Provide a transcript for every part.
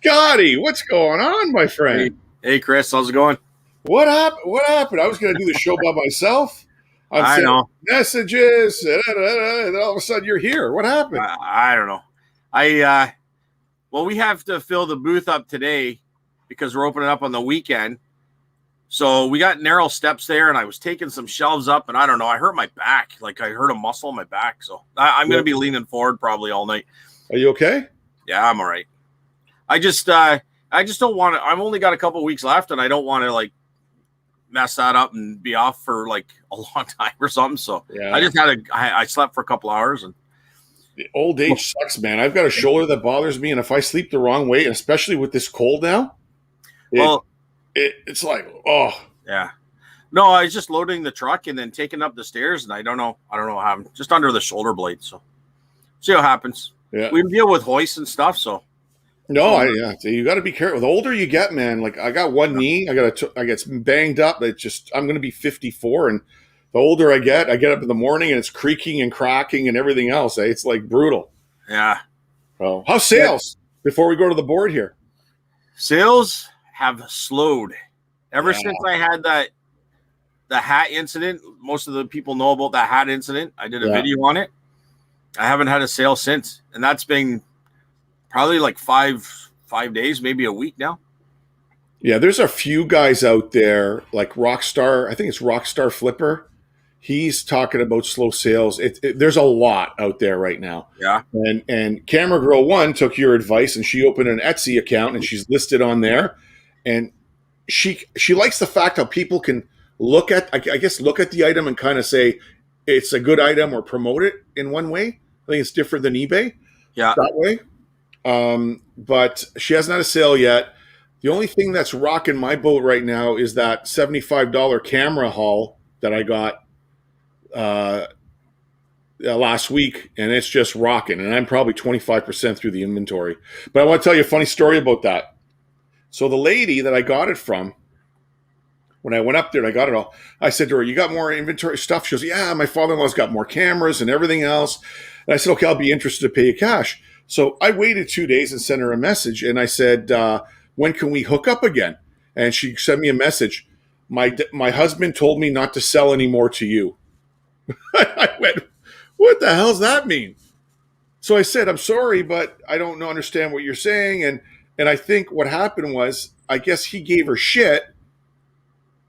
Scotty, what's going on, my Hey, friend? hey, Chris, how's it going? What happened? What happened? I was going to do the show by myself. I'm I sending know. messages, and then all of a sudden you're here. What happened? I don't know. Well, we have to fill the booth up today because we're opening up on the weekend. So we got narrow steps there, and I was taking some shelves up, and I don't know. I hurt my back. Like I hurt a muscle in my back. So I'm going to be leaning forward probably all night. Are you okay? Yeah, I'm all right. I just don't want to. I've only got a couple of weeks left, and I don't want to like mess that up and be off for like a long time or something. So Yeah. I slept for a couple hours, and The old age sucks, man. I've got a shoulder that bothers me, and if I sleep the wrong way, and especially with this cold now, it's like, oh. Yeah. No, I was just loading the truck and then taking up the stairs, and I don't know what happened. Just under the shoulder blade. So see what happens. Yeah. We deal with hoists and stuff, so. No, you got to be careful. The older you get, man, like I got one knee, I get banged up. I'm going to be 54, and the older I get up in the morning and it's creaking and cracking and everything else. It's like brutal. Yeah. Oh, how's sales before we go to the board here? Sales have slowed ever since I had the hat incident. Most of the people know about that hat incident. I did a video on it. I haven't had a sale since, and that's been probably like five days, maybe a week now. Yeah, there's a few guys out there like Rockstar. I think it's Rockstar Flipper. He's talking about slow sales. There's a lot out there right now. Yeah. And Camera Girl 1 took your advice, and she opened an Etsy account, and she's listed on there. And she likes the fact how people can look at the item and kind of say it's a good item or promote it in one way. I think it's different than eBay. Yeah. That way. But she hasn't had a sale yet. The only thing that's rocking my boat right now is that $75 camera haul that I got last week, and it's just rocking. And I'm probably 25% through the inventory. But I want to tell you a funny story about that. So the lady that I got it from, when I went up there and I got it all, I said to her, "You got more inventory stuff?" She goes, "Yeah, my father-in-law's got more cameras and everything else." And I said, "Okay, I'll be interested to pay you cash." So I waited 2 days and sent her a message, and I said, "When can we hook up again?" And she sent me a message. My husband told me not to sell anymore to you. I went, "What the hell does that mean?" So I said, "I'm sorry, but I don't understand what you're saying." And I think what happened was, I guess he gave her shit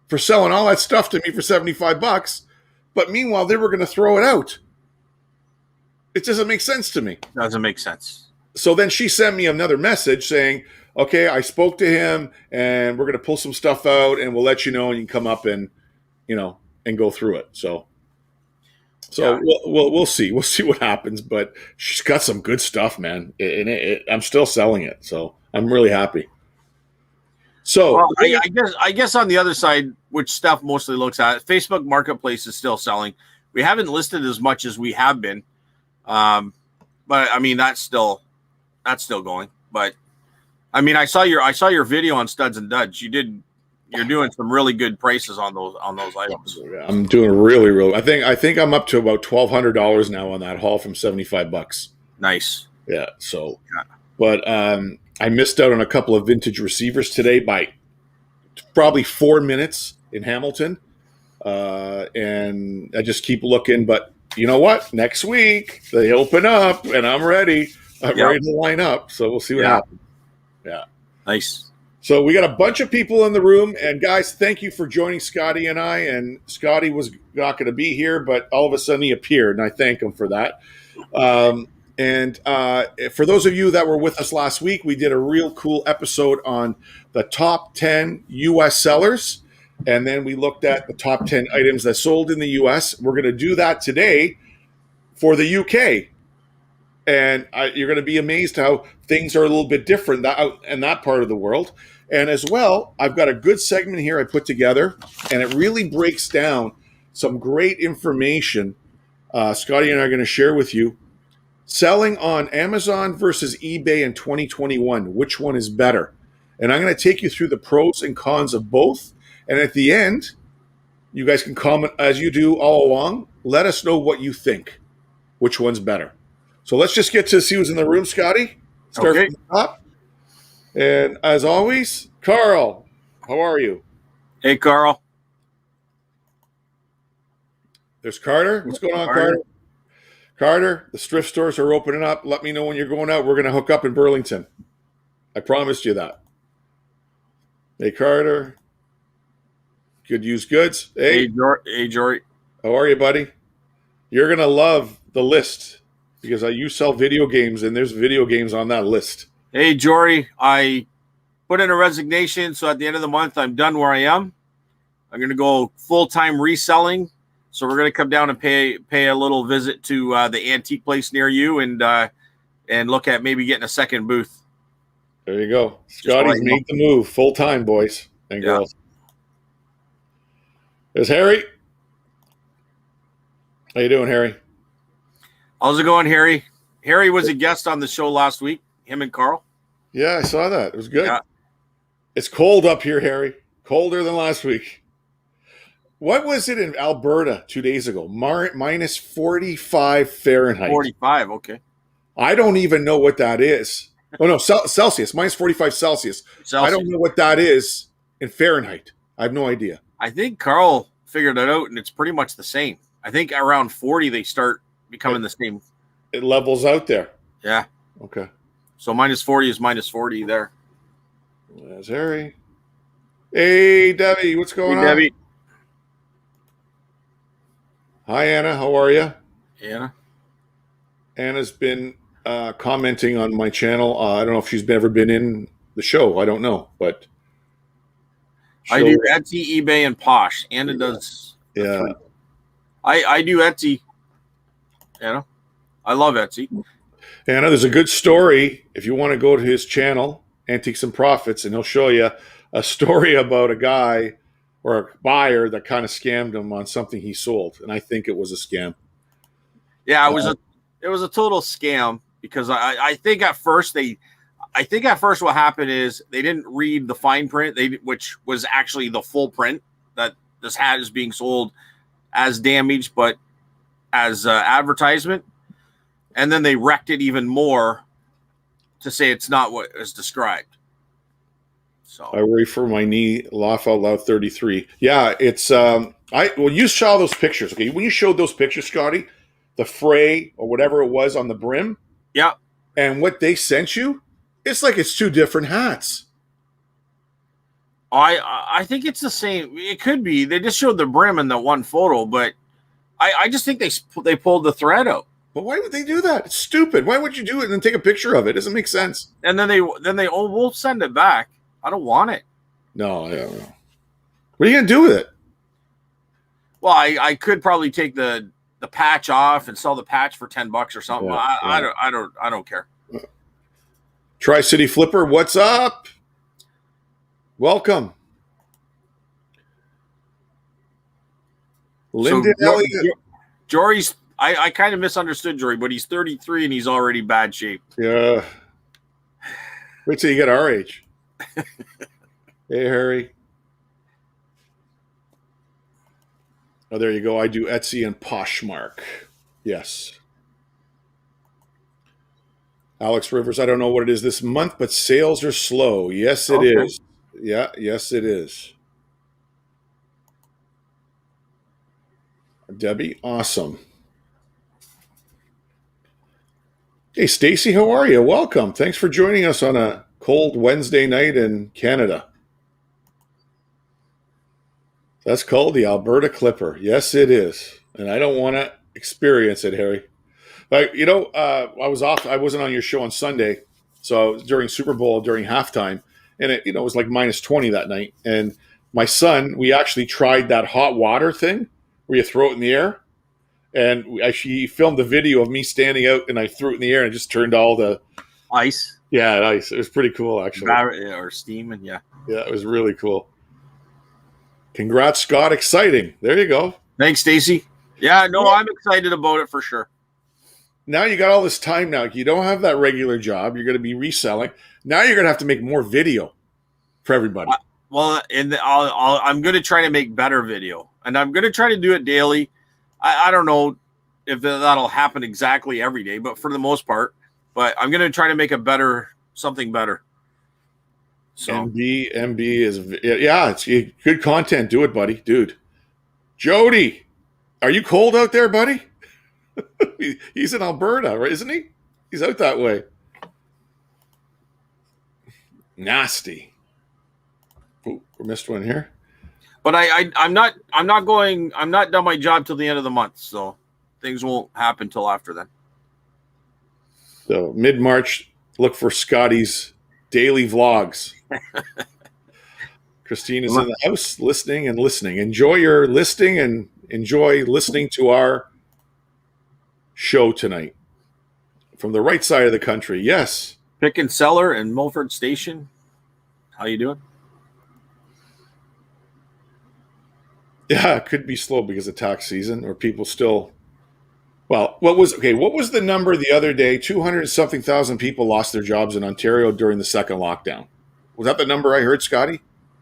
for selling all that stuff to me for $75. But meanwhile, they were going to throw it out. It doesn't make sense to me. Doesn't make sense. So then she sent me another message saying, "Okay, I spoke to him, and we're going to pull some stuff out, and we'll let you know, and you can come up and, and go through it." So we'll see. We'll see what happens. But she's got some good stuff, man, and I'm still selling it. So I'm really happy. So well, I guess on the other side, which Steph mostly looks at, Facebook Marketplace is still selling. We haven't listed as much as we have been. But I mean, that's still going. But I mean, I saw your video on Studs and Duds. You're doing some really good prices on those items. I'm doing really. I think I'm up to about $1,200 now on that haul from $75. Nice. Yeah. So, but I missed out on a couple of vintage receivers today by probably 4 minutes in Hamilton, and I just keep looking. But you know what? Next week they open up, and I'm ready. I'm ready to line up. So we'll see what happens. Yeah. Nice. So we got a bunch of people in the room, and guys, thank you for joining Scotty and I. And Scotty was not going to be here, but all of a sudden he appeared, and I thank him for that. And for those of you that were with us last week, we did a real cool episode on the top 10 U.S. sellers. And then we looked at the top 10 items that sold in the U.S. We're going to do that today for the U.K. And you're going to be amazed how things are a little bit different out in that part of the world. And as well, I've got a good segment here I put together, and it really breaks down some great information Scotty and I are going to share with you. Selling on Amazon versus eBay in 2021, which one is better? And I'm going to take you through the pros and cons of both. And at the end, you guys can comment as you do all along. Let us know what you think, which one's better. So let's just get to see who's in the room, Scotty. Start from the top. And as always, Carl, how are you? Hey, Carl. There's Carter. What's going on, Carter? Carter. Carter, the thrift stores are opening up. Let me know when you're going out. We're going to hook up in Burlington. I promised you that. Hey, Carter. Good use goods. Hey, Hey, Jory. how are you, buddy? You're going to love the list because you sell video games and there's video games on that list. Hey, Jory. I put in a resignation, so at the end of the month, I'm done where I am. I'm going to go full-time reselling. So we're going to come down and pay a little visit to the antique place near you and look at maybe getting a second booth. There you go. Scotty's made the move full time, boys and girls. There's Harry. How you doing, Harry? How's it going, Harry? Harry was a guest on the show last week, him and Carl. Yeah, I saw that. It was good. Yeah. It's cold up here, Harry. Colder than last week. What was it in Alberta 2 days ago? Minus 45 Fahrenheit. 45, okay. I don't even know what that is. Oh, no, Celsius. Minus 45 Celsius. I don't know what that is in Fahrenheit. I have no idea. I think Carl figured it out, and it's pretty much the same. I think around 40 they start becoming the same. It levels out there. Yeah. Okay. So minus 40 is minus 40 there. There's Harry. Hey, Debbie. What's going on? Debbie. Hi, Anna. How are you? Anna. Anna's been commenting on my channel. I don't know if she's ever been in the show. I don't know, but I do Etsy, eBay, and Posh. Anna does. Yeah. I do Etsy. Anna. I love Etsy. Anna, there's a good story if you want to go to his channel, Antiques and Profits, and he'll show you a story about a guy or a buyer that kind of scammed him on something he sold, and I think it was a scam. Yeah, it was a total scam because I think at first what happened is they didn't read the fine print, which was actually the full print that this hat is being sold as damaged, but as advertisement, and then they wrecked it even more to say it's not what is described. So I worry for my knee. Laugh out loud. 33. Yeah, it's you saw those pictures. Okay, when you showed those pictures, Scotty, the fray or whatever it was on the brim. Yeah, and what they sent you, it's like it's two different hats. I think it's the same. It could be. They just showed the brim in the one photo, but I just think they pulled the thread out. But why would they do that? It's stupid. Why would you do it and then take a picture of it? It doesn't make sense. And then we'll send it back. I don't want it. No, I don't know. What are you gonna do with it? Well, I could probably take the patch off and sell the patch for $10 or something. Yeah, I don't care. Tri-City Flipper, what's up? Welcome. Lyndon Elliott. Jory's I kind of misunderstood Jory, but he's 33 and he's already bad shape. Yeah. Wait till you get our age. Hey, Harry. Oh, there you go. I do Etsy and Poshmark. Yes. Alex Rivers, I don't know what it is this month, but sales are slow. Yes, it is. Yeah, yes, it is. Debbie, awesome. Hey, Stacy, how are you? Welcome. Thanks for joining us on a cold Wednesday night in Canada. That's called the Alberta Clipper. Yes, it is. And I don't want to experience it, Harry. But, I was off. I wasn't on your show on Sunday. So during Super Bowl, during halftime, and it was like minus 20 that night. And my son, we actually tried that hot water thing where you throw it in the air. And he filmed the video of me standing out, and I threw it in the air and it just turned all the ice. Yeah, ice. It was pretty cool, actually. Or steam, and yeah. Yeah, it was really cool. Congrats, Scott. Exciting. There you go. Thanks, Stacy. Yeah, no, I'm excited about it for sure. Now you got all this time now. You don't have that regular job. You're going to be reselling. Now you're going to have to make more video for everybody. I'm going to try to make better video, and I'm going to try to do it daily. I don't know if that'll happen exactly every day, but for the most part, I'm going to try to make something better. So MB is it's good content. Do it, buddy, dude. Jody, are you cold out there, buddy? He's in Alberta, right? Isn't he? He's out that way. Nasty. Ooh, we missed one here. but I'm not going. I'm not done my job till the end of the month, so things won't happen till after then. So mid-March, look for Scotty's daily vlogs. Christine is in the house listening and listening. Enjoy your listing and enjoy listening to our show tonight from the right side of the country. Yes. Pick and Seller in Milford Station. How you doing? Yeah, it could be slow because of tax season or people still. Well, what was the number the other day? 200 something thousand people lost their jobs in Ontario during the second lockdown. Was that the number I heard, Scotty?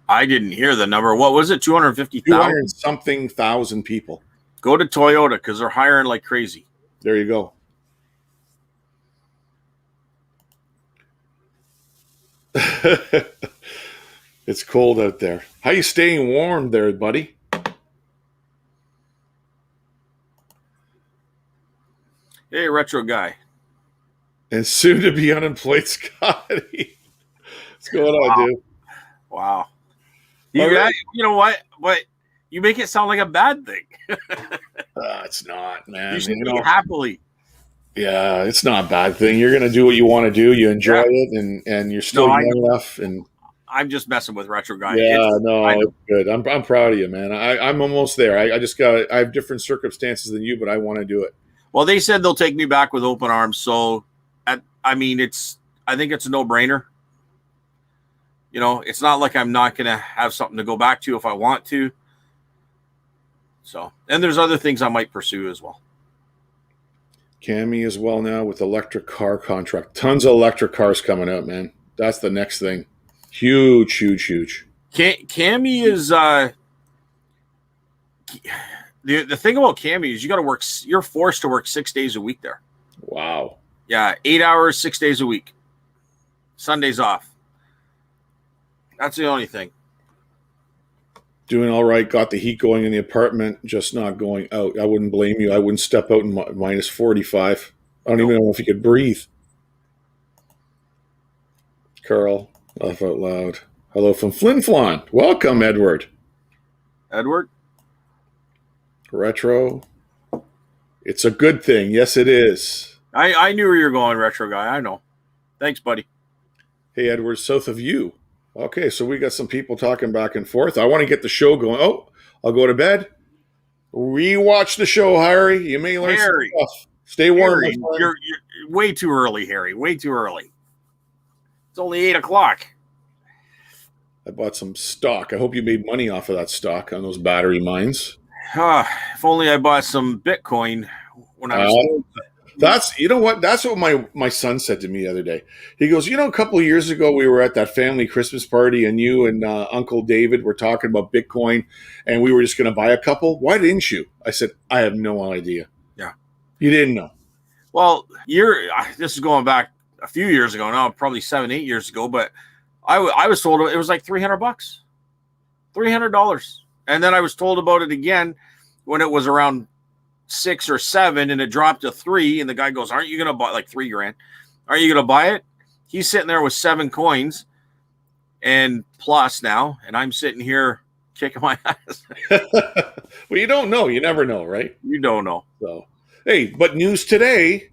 I didn't hear the number. What was it? 250,000? 200 something thousand people. Go to Toyota because they're hiring like crazy. There you go. It's cold out there. How you staying warm there, buddy? Hey, retro guy. And soon to be unemployed, Scotty. What's going on, dude? Wow. You know what? But you make it sound like a bad thing. It's not, man. You should be happily. Yeah, it's not a bad thing. You're going to do what you want to do. You enjoy it, and you're still young enough. And I'm just messing with retro guy. Yeah, it's good. I'm proud of you, man. I'm almost there. I have different circumstances than you, but I want to do it. Well, they said they'll take me back with open arms. So, I think it's a no-brainer. You know, it's not like I'm not going to have something to go back to if I want to. So, and there's other things I might pursue as well. Cami as well now with electric car contract. Tons of electric cars coming out, man. That's the next thing. Huge. Cami is the thing about Cami is you got to work. You're forced to work 6 days a week there. Wow. Yeah, 8 hours, 6 days a week. Sundays off. That's the only thing. Doing all right. Got the heat going in the apartment, just not going out. I wouldn't blame you. I wouldn't step out in minus 45. I don't even know if you could breathe. Carl, laugh out loud. Hello from Flin Flon. Welcome, Edward. Edward? Retro. It's a good thing. Yes, it is. I knew where you're going, retro guy. I know. Thanks, buddy. Hey, Edward, south of you. Okay, so we got some people talking back and forth. I want to get the show going. Oh, I'll go to bed. Rewatch the show, Harry. You may learn some stuff. Stay warm. Harry, you're way too early, Harry. Way too early. It's only 8 o'clock. I bought some stock. I hope you made money off of that stock on those battery mines. If only I bought some Bitcoin when I was. That's what my son said to me the other day. He goes, a couple of years ago we were at that family Christmas party and you and Uncle David were talking about Bitcoin and we were just going to buy a couple. Why didn't you? I said, I have no idea. Yeah. You didn't know. Well, this is going back a few years ago now, probably 7-8 years ago, but I was told it was like $300, $300. And then I was told about it again when it was around 6 or 7 and it dropped to 3. And the guy goes, aren't you going to buy like $3,000? Aren't you going to buy it? He's sitting there with 7 coins and plus now. And I'm sitting here kicking my ass. Well, you don't know. You never know, right? You don't know. So, hey, but news today,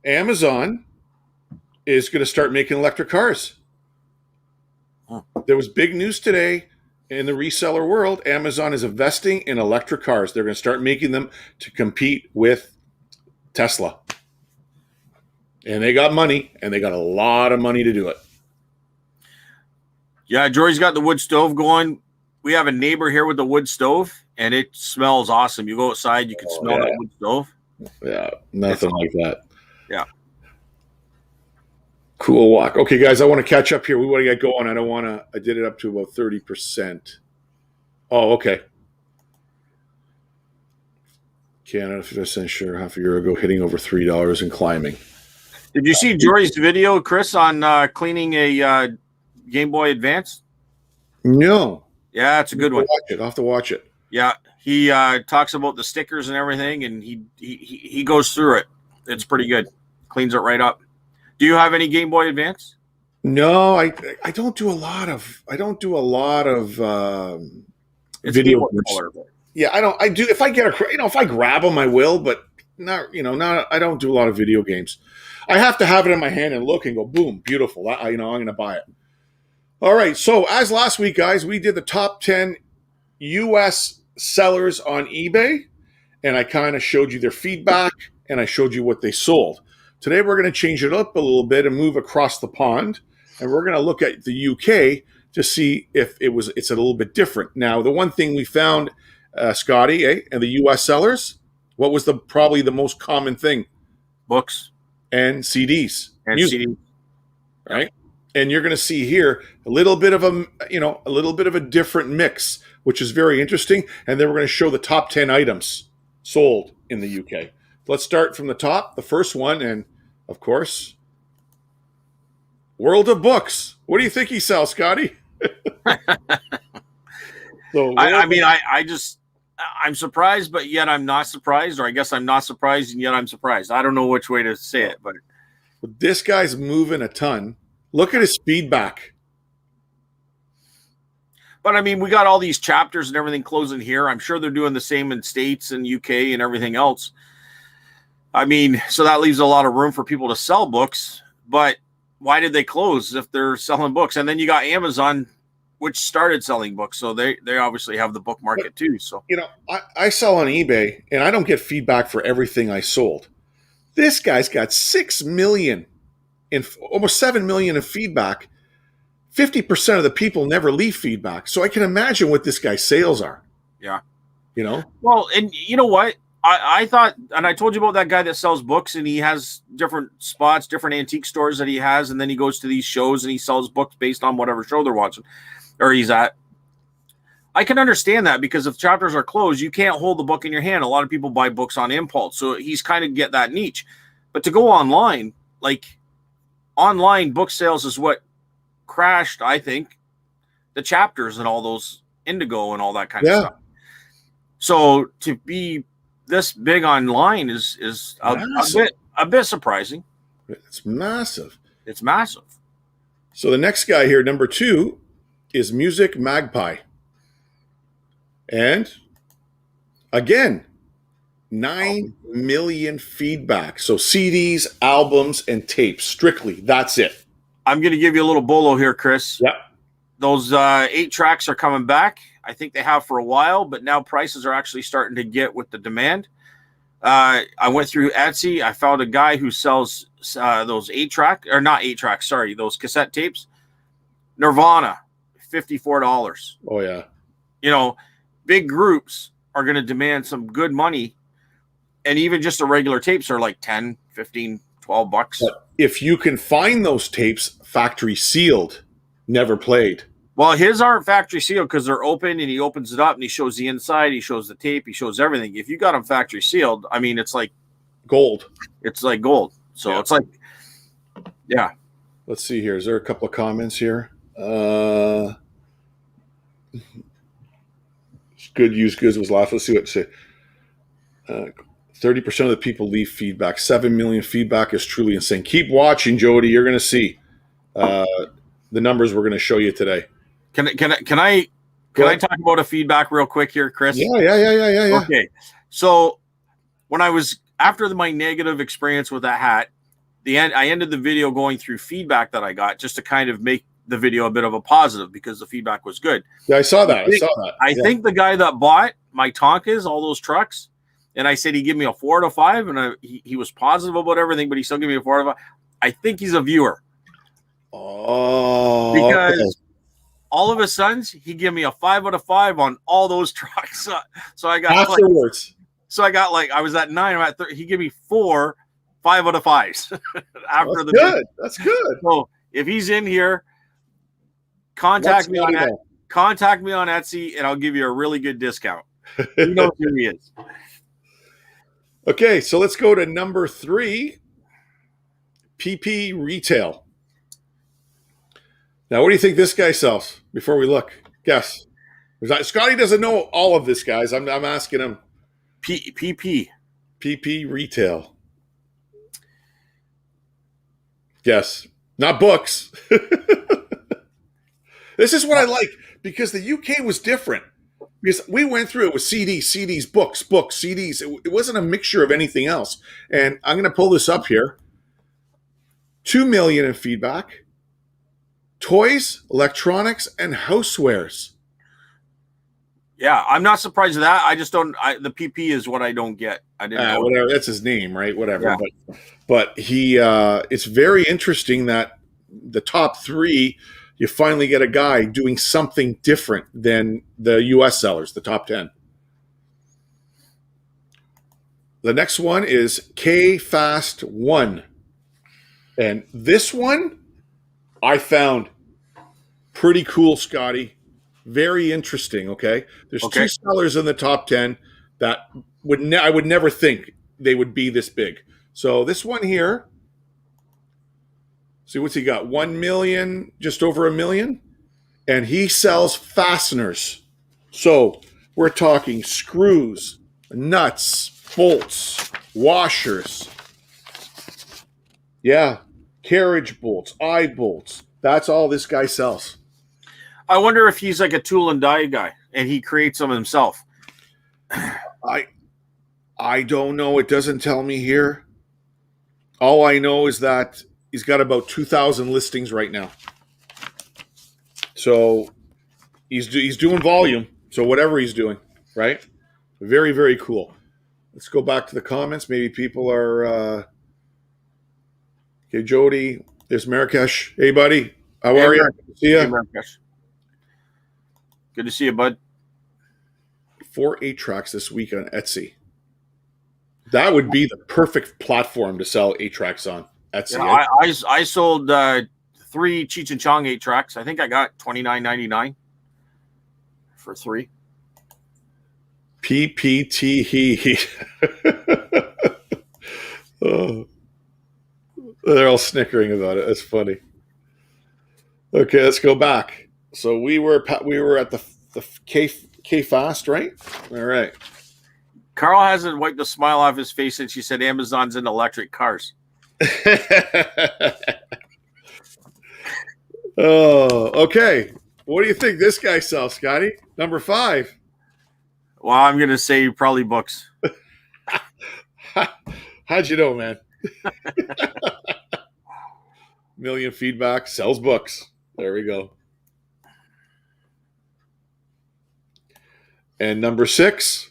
Amazon is going to start making electric cars. Huh. There was big news today. In the reseller world, Amazon is investing in electric cars. They're going to start making them to compete with Tesla. And they got money, and they got a lot of money to do it. Yeah, Jory's got the wood stove going. We have a neighbor here with the wood stove, and it smells awesome. You go outside, you can smell that wood stove. Yeah, nothing like that. Yeah. Cool walk. Okay, guys, I want to catch up here. We want to get going. I did it up to about 30%. Oh, okay. Canada, 50% sure, half a year ago, hitting over $3 and climbing. Did you see Jory's video, Chris, on cleaning a Game Boy Advance? No. Yeah, it's a good one. I'll have to watch it. Yeah, he talks about the stickers and everything, and he goes through it. It's pretty good. Cleans it right up. Do you have any Game Boy Advance? No, I don't do a lot of It's a Game video Boy games. Color. Yeah, I do if I get if I grab them I will, but not I don't do a lot of video games. I have to have it in my hand and look and go boom, beautiful. I'm going to buy it. All right, so as last week, guys, we did the top 10 US sellers on eBay, and I kind of showed you their feedback and I showed you what they sold. Today we're going to change it up a little bit and move across the pond, and we're going to look at the UK to see if it's a little bit different. Now, the one thing we found, Scotty, and the US sellers, what was probably the most common thing? Books and CDs, and music, CDs, right? And you're going to see here a little bit of a different mix, which is very interesting. And then we're going to show the top 10 items sold in the UK. Let's start from the top. The first one, and of course, World of Books. What do you think he sells, Scotty? So I'm surprised, but yet I'm not surprised, or I guess I'm not surprised and yet I'm surprised. I don't know which way to say it, but this guy's moving a ton. Look at his feedback. But I mean, we got all these chapters and everything closing here. I'm sure they're doing the same in States and UK and everything else. I mean, so that leaves a lot of room for people to sell books. But why did they close if they're selling books? And then you got Amazon, which started selling books. So they obviously have the book market too. So, I sell on eBay and I don't get feedback for everything I sold. This guy's got 6 million in almost 7 million in feedback. 50% of the people never leave feedback. So I can imagine what this guy's sales are. Yeah. Well, and you know what? I thought, and I told you about that guy that sells books, and he has different spots, different antique stores that he has, and then he goes to these shows and he sells books based on whatever show they're watching or he's at. I can understand that, because if chapters are closed, you can't hold the book in your hand. A lot of people buy books on impulse, so he's kind of get that niche. But to go online, online book sales is what crashed, I think, the chapters and all those Indigo and all that kind of stuff. So to be this big online is a bit surprising. It's massive. It's massive. So the next guy here, number 2, is Music Magpie. And again, 9 million feedback. So CDs, albums, and tapes, strictly. That's it. I'm going to give you a little bolo here, Chris. Yep. Those 8 tracks are coming back. I think they have for a while, but now prices are actually starting to get with the demand. I went through Etsy. I found a guy who sells those 8-track, or not 8 tracks, sorry, those cassette tapes. Nirvana, $54. Oh, yeah. Big groups are going to demand some good money. And even just the regular tapes are like 10, 15, 12 bucks. But if you can find those tapes factory sealed, never played. Well, his aren't factory sealed because they're open, and he opens it up and he shows the inside, he shows the tape, he shows everything. If you got them factory sealed, I mean, it's like gold. It's like gold. So It's like, yeah. Let's see here. Is there a couple of comments here? Good used goods was last. Let's see what it said. 30% of the people leave feedback. 7 million feedback is truly insane. Keep watching, Jody. You're going to see the numbers we're going to show you today. Can I talk about a feedback real quick here, Chris? Yeah. Okay. So when I was after my negative experience with that hat, I ended the video going through feedback that I got just to kind of make the video a bit of a positive because the feedback was good. Yeah, I saw that. I think the guy that bought my Tonkas, all those trucks, and I said he gave me a 4 out of 5, and he was positive about everything, but he still gave me a 4 out of 5. I think he's a viewer. Oh, because all of a sudden he gave me a 5 out of 5 on all those trucks. So I got afterwards. I was at 9. I'm at 30. He gave me 4 5 out of 5s after That's the good. video. That's good. So if he's in here, contact me on Etsy, and I'll give you a really good discount. He knows who he is. Okay, so let's go to number 3, PP Retail. Now, what do you think this guy sells? Before we look, guess. Scotty doesn't know all of this, guys. I'm asking him. PP. PP retail. Yes, not books. This is what I like because the UK was different. Because we went through it with CDs, books, CDs. It wasn't a mixture of anything else. And I'm going to pull this up here. 2 million in feedback. Toys, electronics, and housewares. Yeah, I'm not surprised at that. I just don't. The PP is what I don't get. I didn't know. Whatever. That's his name, right? Whatever. Yeah. But he. It's very interesting that the top three, you finally get a guy doing something different than the U.S. sellers, the top 10. The next one is K Fast 1. And this one I found pretty cool, Scotty. Very interesting, okay? There's Okay. two sellers in the top 10 that I would never think they would be this big. So this one here, see what's he got? 1 million, just over a million. And he sells fasteners. So we're talking screws, nuts, bolts, washers. Yeah, carriage bolts, eye bolts. That's all this guy sells. I wonder if he's like a tool and die guy and he creates them himself. I don't know. It doesn't tell me here. All I know is that he's got about 2,000 listings right now. So he's doing volume. So whatever he's doing, right? Very, very cool. Let's go back to the comments. Maybe people are okay. Jody, there's Marrakesh. Hey, buddy, how are you? See ya. Good to see you, bud. 4 8-tracks this week on Etsy. That would be the perfect platform to sell 8-tracks on Etsy. Yeah, I sold 3 Cheech and Chong 8-tracks. I think I got $29.99 for 3. PPT. Oh, they're all snickering about it. That's funny. Okay, let's go back. So we were at the K Fast, right? All right. Carl hasn't wiped the smile off his face since she said Amazon's in electric cars. Oh, okay. What do you think this guy sells, Scotty? Number 5. Well, I'm going to say probably books. How'd you know, man? Million feedback, sells books. There we go. And number 6.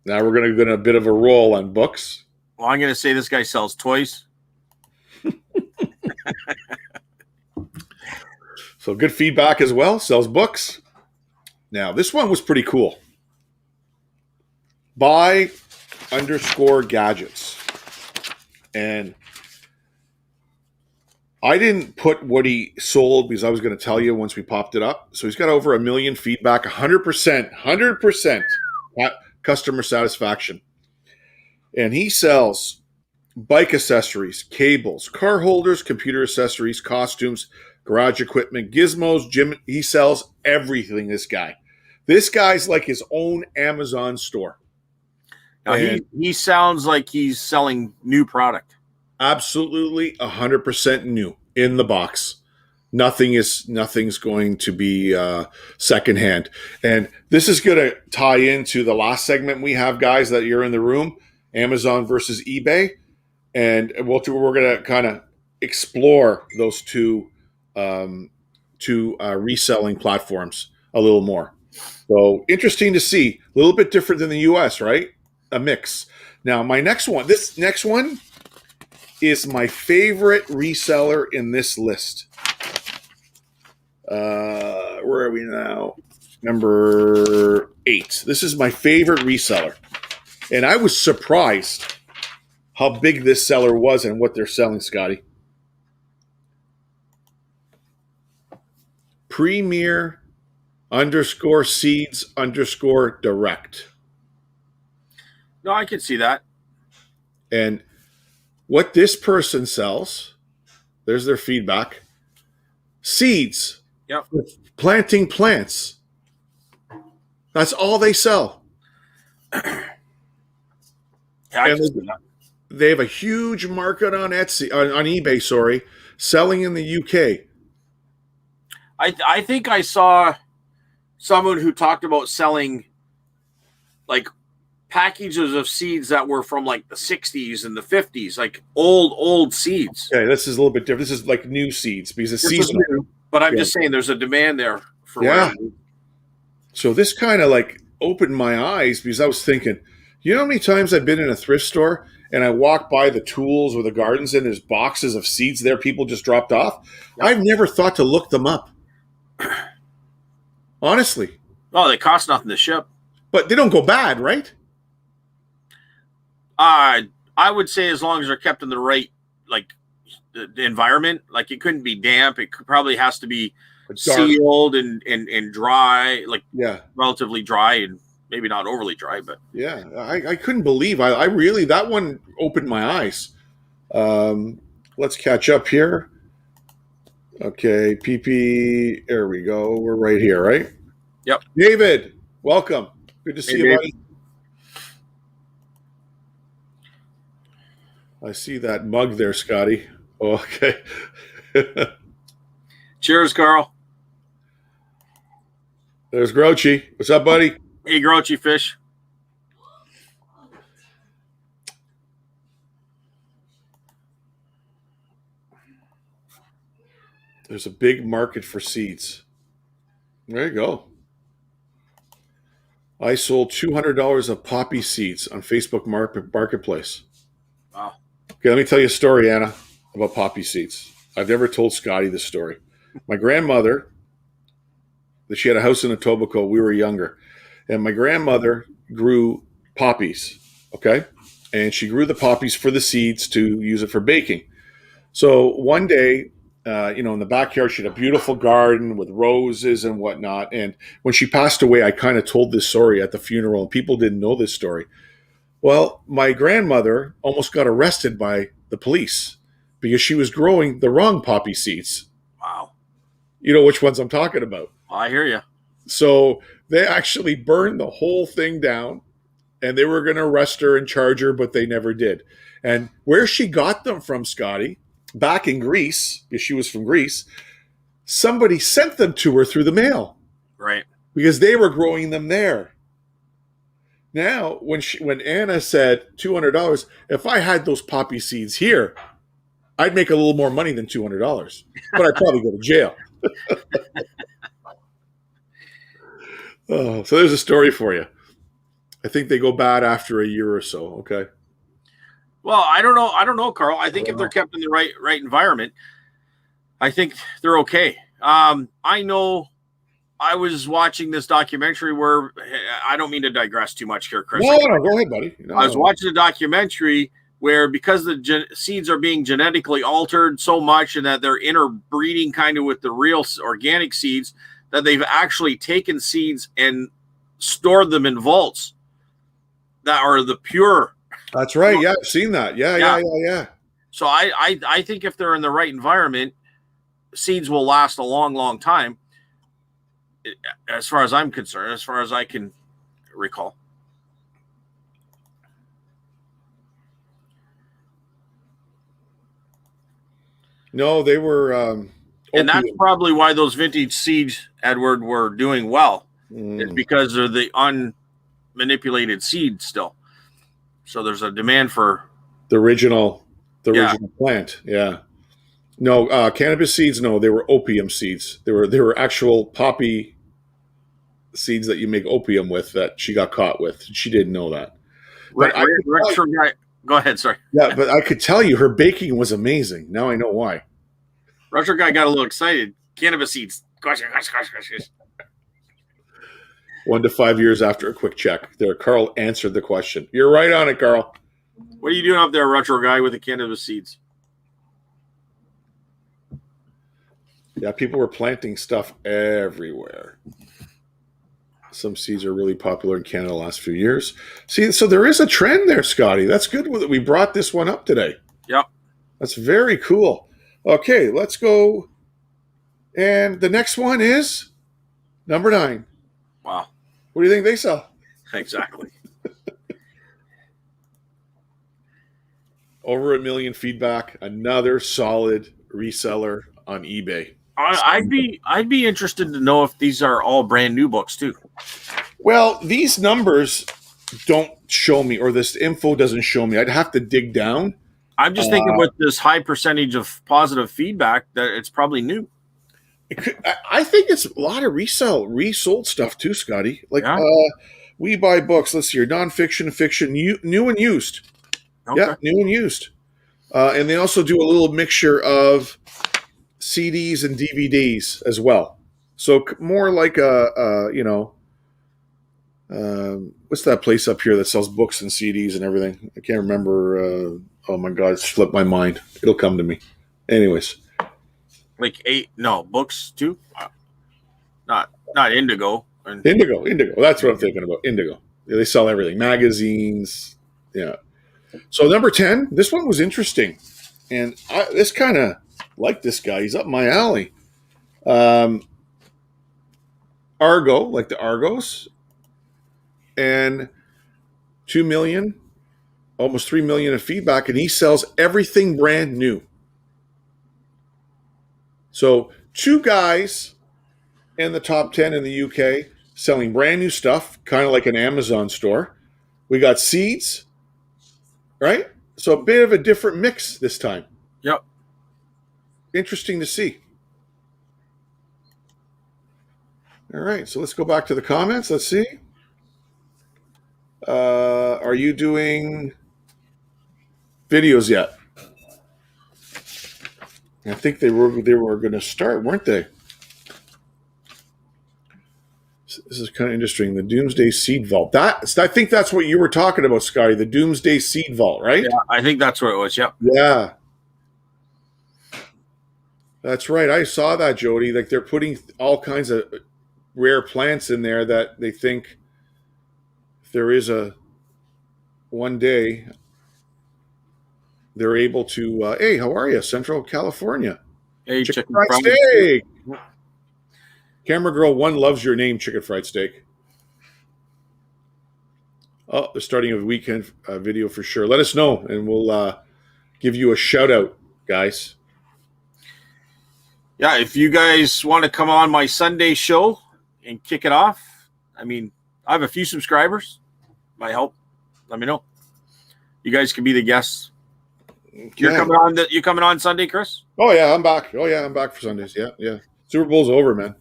Now we're going to get a bit of a roll on books. Well, I'm going to say this guy sells toys. So good feedback as well. Sells books. Now, this one was pretty cool. Buy_gadgets. And I didn't put what he sold because I was going to tell you once we popped it up. So he's got over 1 million feedback, 100% customer satisfaction. And he sells bike accessories, cables, car holders, computer accessories, costumes, garage equipment, gizmos, gym. He sells everything, this guy. This guy's like his own Amazon store. Now, he sounds like he's selling new product. Absolutely 100% new in the box. Nothing's going to be secondhand. And this is going to tie into the last segment we have, guys, that you're in the room, Amazon versus eBay. And we're going to kind of explore those two reselling platforms a little more. So interesting to see. A little bit different than the US, right? A mix. Now, this next one is my favorite reseller in this list. Where are we now? Number 8. This is my favorite reseller. And I was surprised how big this seller was and what they're selling, Scotty. Premier_seeds_direct. No, I can see that. And what this person sells, there's their feedback. seeds Yep. for planting plants. That's all they sell. Yeah, I And can see that. they have a huge market on Etsy, on eBay, sorry, selling in the UK. I think I saw someone who talked about selling like packages of seeds that were from like the 60s and the 50s, like old seeds. Okay, this is a little bit different. This is like new seeds because it's This is seasonal. new, but I'm Yeah. just saying there's a demand there for Yeah. whatever. So this kind of like opened my eyes because I was thinking, you know how many times I've been in a thrift store and I walk by the tools or the gardens and there's boxes of seeds there people just dropped off? Yep. I've never thought to look them up. Honestly. Oh, they cost nothing to ship. But they don't go bad, right? I would say as long as they're kept in the right like the environment, like it couldn't be damp. It probably has to be Dark. sealed and dry, like Yeah. relatively dry and maybe not overly dry, but Yeah. I couldn't believe I really that one opened my eyes. Let's catch up here. Okay, PP. There we go. We're right here, right? Yep. David, welcome. Good to see you, Dave. buddy. I see that mug there, Scotty. Oh, okay. Cheers, Carl. There's Grouchy. What's up, buddy? Hey, Grouchy Fish. There's a big market for seeds. There you go. I sold $200 of poppy seeds on Facebook Marketplace. Wow. Okay, let me tell you a story, Anna, about poppy seeds. I've never told Scotty this story. My grandmother, she had a house in Etobicoke. We were younger. And my grandmother grew poppies, okay? And she grew the poppies for the seeds to use it for baking. So one day, in the backyard, she had a beautiful garden with roses and whatnot. And when she passed away, I kind of told this story at the funeral, and people didn't know this story. Well, my grandmother almost got arrested by the police because she was growing the wrong poppy seeds. Wow. You know which ones I'm talking about. I hear you. So they actually burned the whole thing down, and they were going to arrest her and charge her, but they never did. And where she got them from, Scotty, back in Greece, because she was from Greece, somebody sent them to her through the mail. Right. Because they were growing them there. Now, when Anna said $200, if I had those poppy seeds here, I'd make a little more money than $200, but I'd probably go to jail. Oh, so there's a story for you. I think they go bad after a year or so. Okay. Well, I don't know, Carl. I think if they're kept in the right environment, I think they're okay. I know I was watching this documentary where I don't mean to digress too much here, Chris. No, go ahead, buddy. No, I was watching a documentary where because the seeds are being genetically altered so much and that they're interbreeding kind of with the real organic seeds, that they've actually taken seeds and stored them in vaults that are the pure. That's right. Yeah, I've seen that. Yeah. So I think if they're in the right environment, seeds will last a long, long time. As far as I'm concerned, as far as I can recall. No, they were. And that's probably why those vintage seeds, Edward, were doing well. It's because of the unmanipulated seed still. So there's a demand for the original plant. Yeah. No, cannabis seeds. No, they were opium seeds. They were actual poppy seeds that you make opium with that she got caught with. She didn't know that. Go ahead, sorry. Yeah, but I could tell you her baking was amazing. Now I know why. Retro guy got a little excited. Cannabis seeds. Gosh. 1 to 5 years after a quick check. There, Carl answered the question. You're right on it, Carl. What are you doing up there, retro guy, with the cannabis seeds? Yeah, people were planting stuff everywhere. Some seeds are really popular in Canada the last few years. See, so there is a trend there, Scotty. That's good that we brought this one up today. Yep. That's very cool. Okay, let's go And the next one is number 9. Wow. What do you think they sell? Exactly. Over 1 million feedback. Another solid reseller on eBay. I'd be interested to know if these are all brand new books too. Well, these numbers don't show me, or this info doesn't show me. I'd have to dig down. I'm just thinking with this high percentage of positive feedback that it's probably new. I think it's a lot of resold stuff too, Scotty. Like we buy books. Let's see here: nonfiction, fiction, new and used. Okay. Yeah, new and used. And they also do a little mixture of CDs and DVDs as well. So more like what's that place up here that sells books and CDs and everything? I can't remember. Oh my God, it's slipped my mind. It'll come to me. Anyways. Like books too? Not Indigo. Indigo. That's what I'm thinking about. Indigo. Yeah, they sell everything. Magazines. Yeah. So number 10, this one was interesting. And this kind of like this guy. He's up my alley. Argo, like the Argos. And 2 million, almost 3 million of feedback. And he sells everything brand new. So 2 guys in the top 10 in the UK selling brand new stuff, kind of like an Amazon store. We got seeds, right? So a bit of a different mix this time. Yep. Interesting to see. All right, so let's go back to the comments. Let's see. Are you doing videos yet? I think they were going to start, weren't they? This is kind of interesting. The Doomsday Seed Vault. I think that's what you were talking about, Scotty. The Doomsday Seed Vault, right? Yeah, I think that's what it was. Yep. Yeah. That's right. I saw that, Jody. Like they're putting all kinds of rare plants in there that they think if there is a one day they're able to. Hey, how are you, Central California? Hey, chicken fried steak. Camera Girl 1 loves your name, Chicken Fried Steak. Oh, they're starting a weekend video for sure. Let us know, and we'll give you a shout out, guys. Yeah, if you guys want to come on my Sunday show and kick it off, I mean, I have a few subscribers. Might help. Let me know. You guys can be the guests. You're coming on. You coming on Sunday, Chris? Oh yeah, I'm back. I'm back for Sundays. Yeah. Super Bowl's over, man.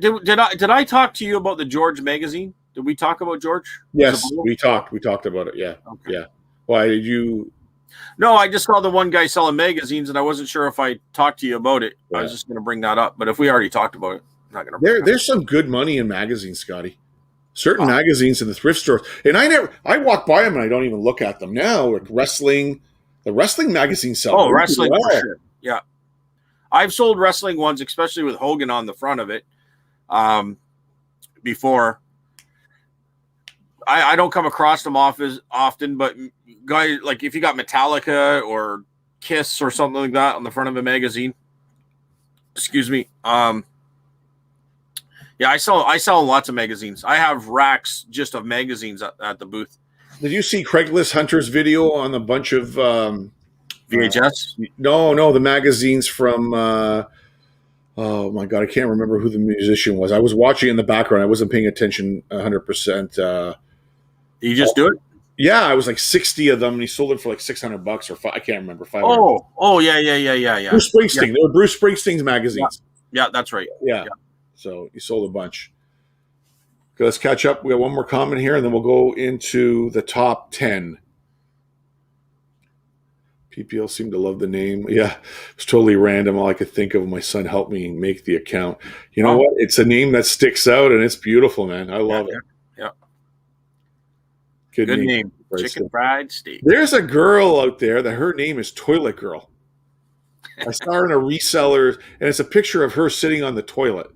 Did I talk to you about the George magazine? Did we talk about George? Yes, we talked. We talked about it. Yeah. Okay. Yeah. Why did you? No, I just saw the one guy selling magazines, and I wasn't sure if I talked to you about it. Yeah. I was just going to bring that up, but if we already talked about it, I'm not going to. There's some good money in magazines, Scotty. Certain magazines in the thrift stores, and I walk by them and I don't even look at them now. Like the wrestling magazine sell. Oh, wrestling for sure. Yeah, I've sold wrestling ones, especially with Hogan on the front of it. Before. I don't come across them often, but guys, like if you got Metallica or Kiss or something like that on the front of a magazine, excuse me. Yeah, I sell lots of magazines. I have racks just of magazines at the booth. Did you see Craigslist Hunter's video on a bunch of VHS? No, the magazines from. Oh my God, I can't remember who the musician was. I was watching in the background. I wasn't paying attention 100%. You just do it? Yeah, I was like 60 of them, and he sold it for like $600 or I can't remember. Oh, yeah. Bruce Springsteen. Yeah. They were Bruce Springsteen's magazines. Yeah, that's right. Yeah. So he sold a bunch. Okay, let's catch up. We got one more comment here, and then we'll go into the top 10. PPL seemed to love the name. Yeah, it's totally random. All I could think of, my son helped me make the account. You know what? It's a name that sticks out, and it's beautiful, man. I love it. Yeah. Good name. Chicken Fried Steak. There's a girl out there that her name is Toilet Girl. I saw her in a reseller, and it's a picture of her sitting on the toilet.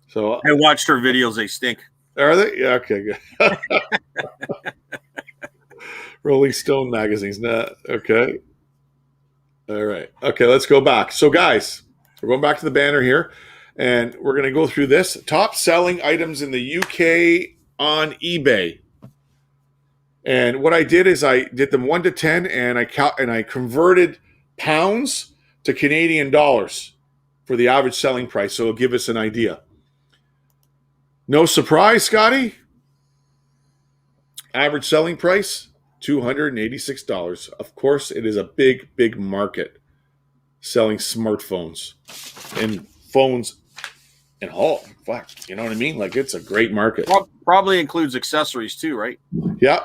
So I watched her videos. They stink. Are they? Yeah, okay, good. Rolling Stone magazines. Nah, okay. All right. Okay, let's go back. So, guys, We're going back to the banner here, and we're going to go through this. Top selling items in the UK on eBay. And what I did is I did them 1 to 10, and I converted pounds to Canadian dollars for the average selling price, so it'll give us an idea. No surprise, Scotty. Average selling price $286. Of course, it is a big, big market selling smartphones and phones and all. In fact, you know what I mean? Like, it's a great market. Probably includes accessories too, right? Yeah.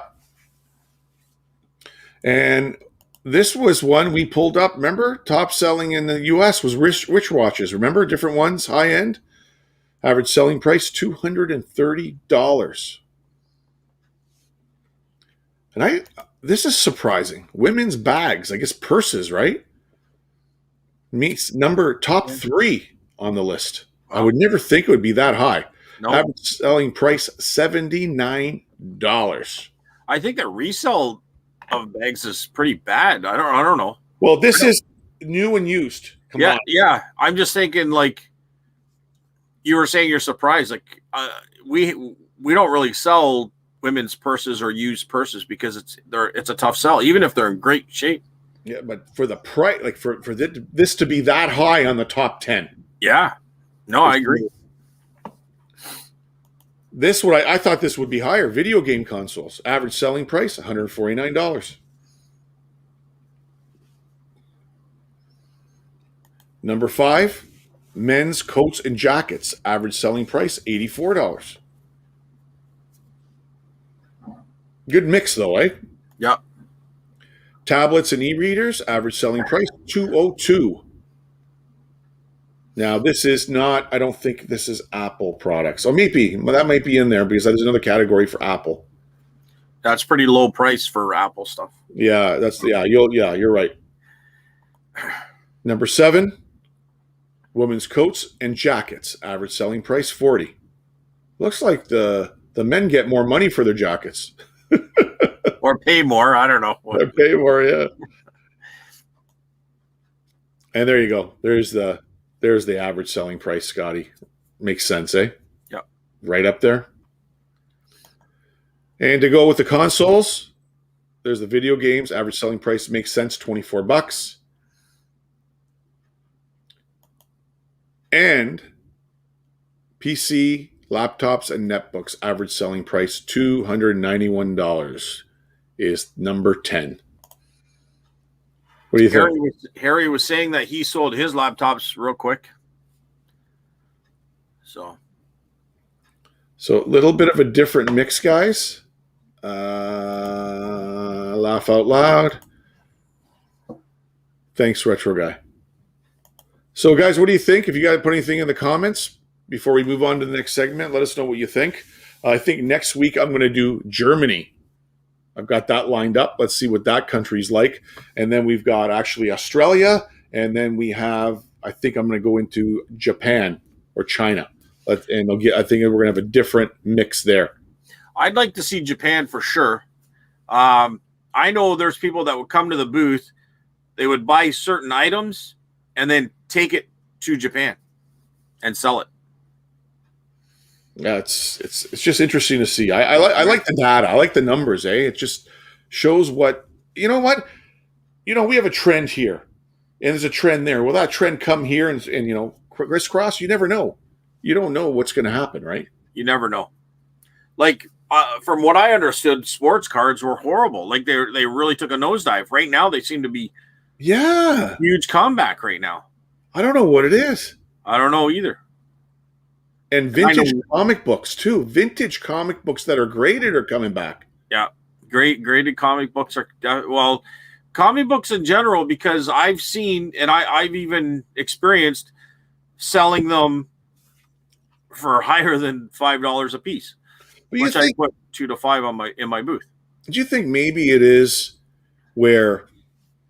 And this was one we pulled up. Remember, top selling in the US was rich watches. Remember, different ones, high end. Average selling price $230. And this is surprising. Women's bags, I guess purses, right? Meets top 3 on the list. Wow. I would never think it would be that high. Nope. Average selling price $79. I think the resale of bags is pretty bad. I don't know. Well, this is new and used. Yeah. I'm just thinking, like you were saying, you're surprised. Like we don't really sell women's purses or used purses because it's a tough sell, even if they're in great shape. Yeah, but for the price, like for this to be that high on the top 10. Yeah. No, I agree. I thought this would be higher. Video game consoles. Average selling price, $149. Number 5, men's coats and jackets. Average selling price, $84. Good mix, though, eh? Yeah. Tablets and e-readers, average selling price, $202. Now, this is not, I don't think this is Apple products. Or maybe, that might be in there because there's another category for Apple. That's pretty low price for Apple stuff. Yeah, you're right. Number 7, women's coats and jackets, average selling price, $40. Looks like the men get more money for their jackets. Or pay more. I don't know. Or pay more, yeah. And there you go. There's the average selling price, Scotty. Makes sense, eh? Yeah. Right up there. And to go with the consoles, there's the video games. Average selling price makes sense, $24. And PC, laptops, and netbooks, average selling price $291 is number 10. What do you think? Harry was saying that he sold his laptops real quick. So a little bit of a different mix, guys. Laugh out loud. Thanks, Retro Guy. So, guys, what do you think? If you guys put anything in the comments before we move on to the next segment, let us know what you think. I think next week I'm going to do Germany. I've got that lined up. Let's see what that country's like. And then we've got actually Australia. And then we have, I think I'm going to go into Japan or China. I think we're going to have a different mix there. I'd like to see Japan for sure. I know there's people that would come to the booth. They would buy certain items and then take it to Japan and sell it. Yeah, it's just interesting to see. I like the data. I like the numbers, eh? It just shows what we have a trend here, and there's a trend there. Will that trend come here and crisscross? You never know. You don't know what's going to happen, right? You never know. Like from what I understood, sports cards were horrible. Like they really took a nosedive. Right now, they seem to be huge comeback right now. I don't know what it is. I don't know either. And vintage comic books, too. Vintage comic books that are graded are coming back. Yeah. Graded comic books are, comic books in general, because I've seen, and I've even experienced selling them for higher than $5 a pice, which I put $2 to $5 in my booth. Do you think maybe it is where,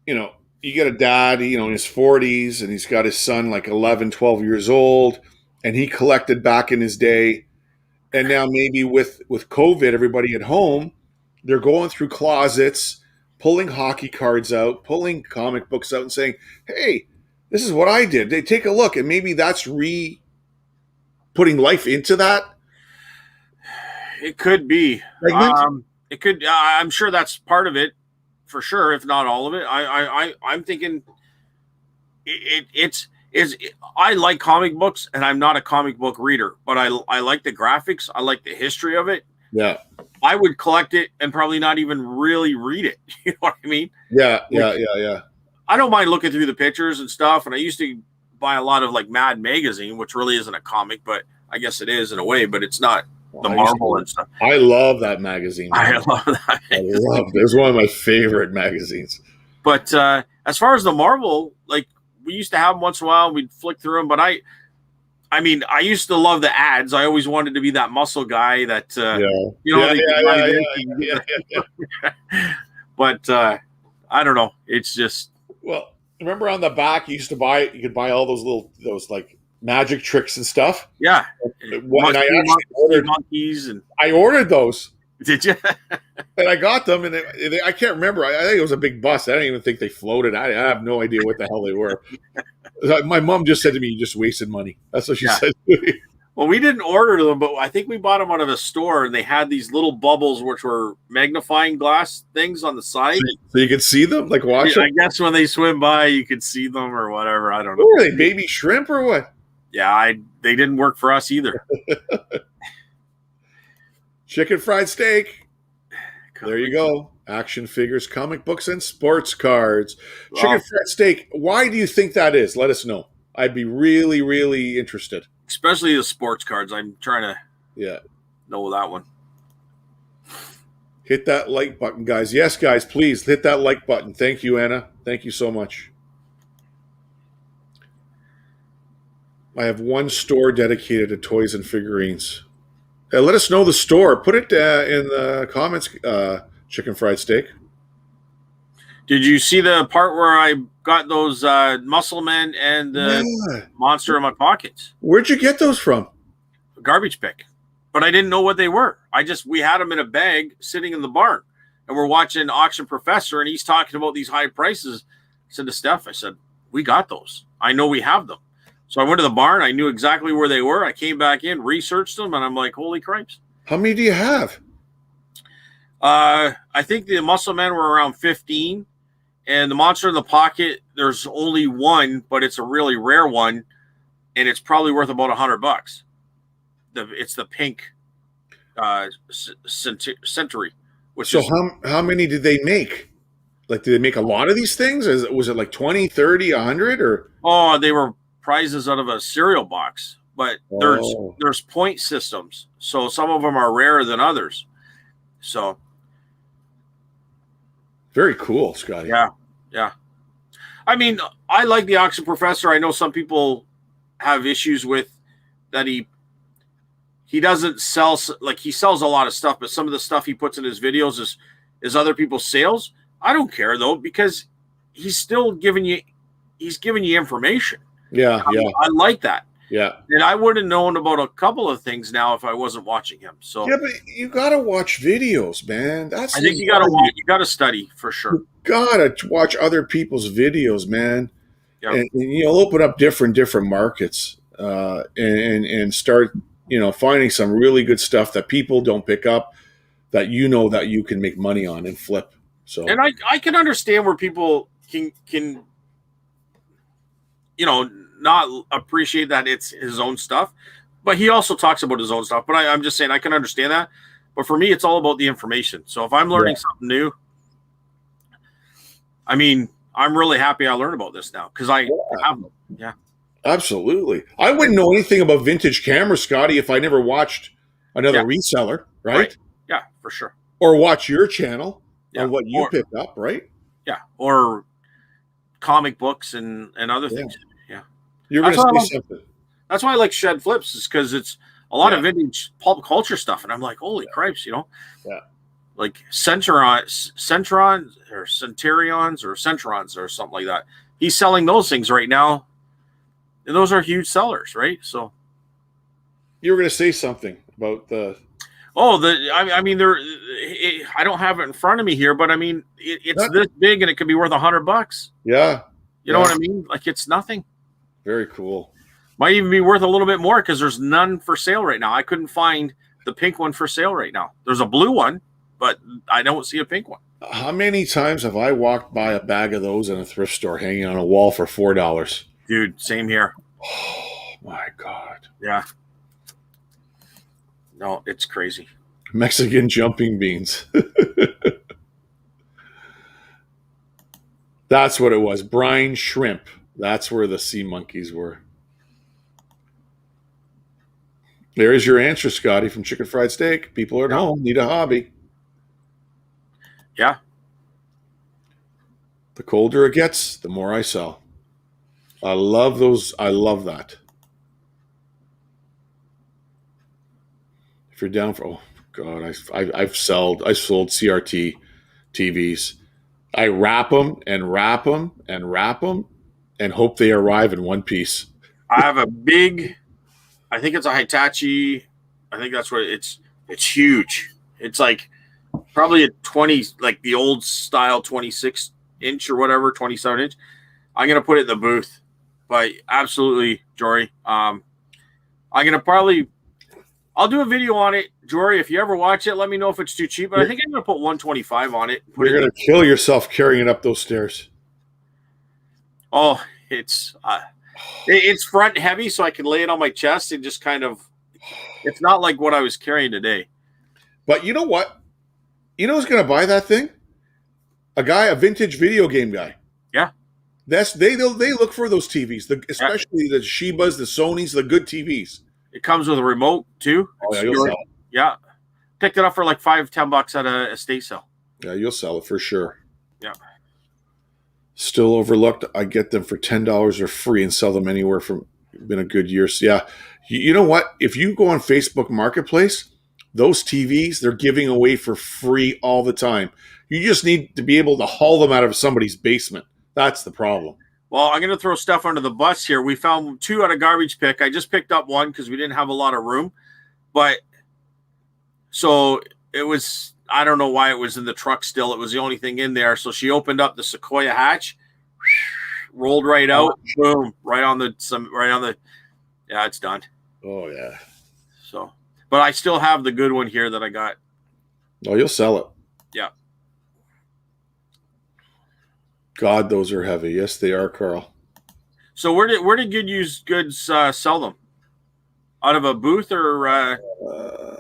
you get a dad, in his 40s, and he's got his son like 11, 12 years old, and he collected back in his day. And now maybe with COVID, everybody at home, they're going through closets, pulling hockey cards out, pulling comic books out and saying, hey, this is what I did. They take a look, and maybe that's putting life into that It could be. segment. It could. I'm sure that's part of it, for sure, if not all of it. I'm thinking it's. I like comic books, and I'm not a comic book reader, but I like the graphics. I like the history of it. Yeah. I would collect it and probably not even really read it. You know what I mean? Yeah. Yeah. I don't mind looking through the pictures and stuff. And I used to buy a lot of like Mad Magazine, which really isn't a comic, but I guess it is in a way, but it's not the Marvel and stuff. I love that magazine. I love that. It was one of my favorite magazines. But as far as the Marvel, like we used to have them once in a while, we'd flick through them. But I mean, I used to love the ads. I always wanted to be that muscle guy that, But I don't know. It's just. Well, remember on the back, you could buy all those like magic tricks and stuff. Yeah. And I actually ordered monkeys and I ordered those. Did you? And I got them, and I can't remember. I think it was a big bust. I don't even think they floated. I have no idea what the hell they were. My mom just said to me, "You just wasted money." That's what she said to me. Well, we didn't order them, but I think we bought them out of a store, and they had these little bubbles, which were magnifying glass things on the side. So you could see them, like watch them? I guess when they swim by, you could see them or whatever. I don't know. What were they, baby shrimp or what? Yeah, they didn't work for us either. Chicken fried steak. There you go. Action figures, comic books, and sports cards. Chicken fried steak. Why do you think that is? Let us know. I'd be really, really interested. Especially the sports cards. I'm trying to know that one. Hit that like button, guys. Yes, guys, please hit that like button. Thank you, Anna. Thank you so much. I have one store dedicated to toys and figurines. Let us know the store. Put it in the comments, chicken fried steak. Did you see the part where I got those muscle men and the monster in my pockets? Where'd you get those from? A garbage pick. But I didn't know what they were. We had them in a bag sitting in the barn. And we're watching Auction Professor, and he's talking about these high prices. I said to Steph, I said, we got those. I know we have them. So I went to the barn. I knew exactly where they were. I came back in, researched them, and I'm like, holy cripes. How many do you have? I think the muscle men were around 15. And the monster in the pocket, there's only one, but it's a really rare one. And it's probably worth about $100. It's the pink Century. How many did they make? Like, did they make a lot of these things? Was it like 20, 30, 100? Or? Oh, they were prizes out of a cereal box. But there's point systems. So some of them are rarer than others. So. Very cool, Scotty. Yeah. I mean, I like the Auction Professor. I know some people have issues with that he doesn't sell, like he sells a lot of stuff, but some of the stuff he puts in his videos is other people's sales. I don't care though, because he's still giving you information. Yeah. I like that. Yeah. And I would have known about a couple of things now if I wasn't watching him. So yeah, but you gotta watch videos, man. I think you gotta watch. You gotta study for sure. You gotta watch other people's videos, man. Yep. And you'll open up different markets, and start finding some really good stuff that people don't pick up, that that you can make money on and flip. So, and I can understand where people can not appreciate that it's his own stuff, but he also talks about his own stuff. But I'm just saying I can understand that. But for me, it's all about the information. So if I'm learning something new, I mean, I'm really happy I learned about this now because I have them. Yeah. Absolutely. I wouldn't know anything about vintage cameras, Scotty, if I never watched another reseller, right? Yeah, for sure. Or watch your channel on what you pick up, right? Yeah. Or comic books and other things. Yeah. You're going to say something. That's why I like Shed Flips, is because it's a lot of vintage pulp culture stuff. And I'm like, holy cripes, Yeah. Like Centurions or Centurions or something like that. He's selling those things right now. And those are huge sellers, right? So you were going to say something about the. I mean, I don't have it in front of me here, but I mean, it's this big and it could be worth $100. Yeah. You know what I mean? Like, it's nothing. Very cool. Might even be worth a little bit more because there's none for sale right now. I couldn't find the pink one for sale right now. There's a blue one, but I don't see a pink one. How many times have I walked by a bag of those in a thrift store hanging on a wall for $4? Dude, same here. Oh, my God. Yeah. No, it's crazy. Mexican jumping beans. That's what it was. Brine shrimp. That's where the sea monkeys were. There is your answer, Scotty, from Chicken Fried Steak. People are at home, need a hobby. Yeah. The colder it gets, the more I sell. I love those. I love that. If you're down for, oh God, I've sold CRT TVs. I wrap them and wrap them and wrap them and hope they arrive in one piece. I have a big, I think it's a Hitachi. I think that's what it's huge. It's like probably a 20, like the old style 26-inch or whatever, 27-inch. I'm going to put it in the booth, but absolutely, Jory. I'm going to I'll do a video on it, Jory. If you ever watch it, let me know if it's too cheap, but I think I'm going to put 125 on it. You're going to kill yourself carrying it up those stairs. Oh, it's front heavy, so I can lay it on my chest and just kind of, it's not like what I was carrying today. But you know what? You know who's going to buy that thing? A vintage video game guy. Yeah. They look for those TVs, especially the Shibas, the Sonys, the good TVs. It comes with a remote too. Oh, yeah, you'll sell it. Yeah. Picked it up for like $5-10 at a estate sale. Yeah, you'll sell it for sure. Yeah. Still overlooked. I get them for $10 or free and sell them anywhere from. Been a good year. So yeah, you know what? If you go on Facebook Marketplace, those TVs they're giving away for free all the time. You just need to be able to haul them out of somebody's basement. That's the problem. Well, I'm going to throw stuff under the bus here. We found 2 at a garbage pick. I just picked up one because we didn't have a lot of room. But so it was, I don't know why it was in the truck still. It was the only thing in there. So she opened up the Sequoia hatch, rolled right out, boom, right on the, yeah, it's done. Oh, yeah. So, but I still have the good one here that I got. Oh, you'll sell it. Yeah. God, those are heavy. Yes, they are, Carl. So where did Good Used Goods sell them? Out of a booth or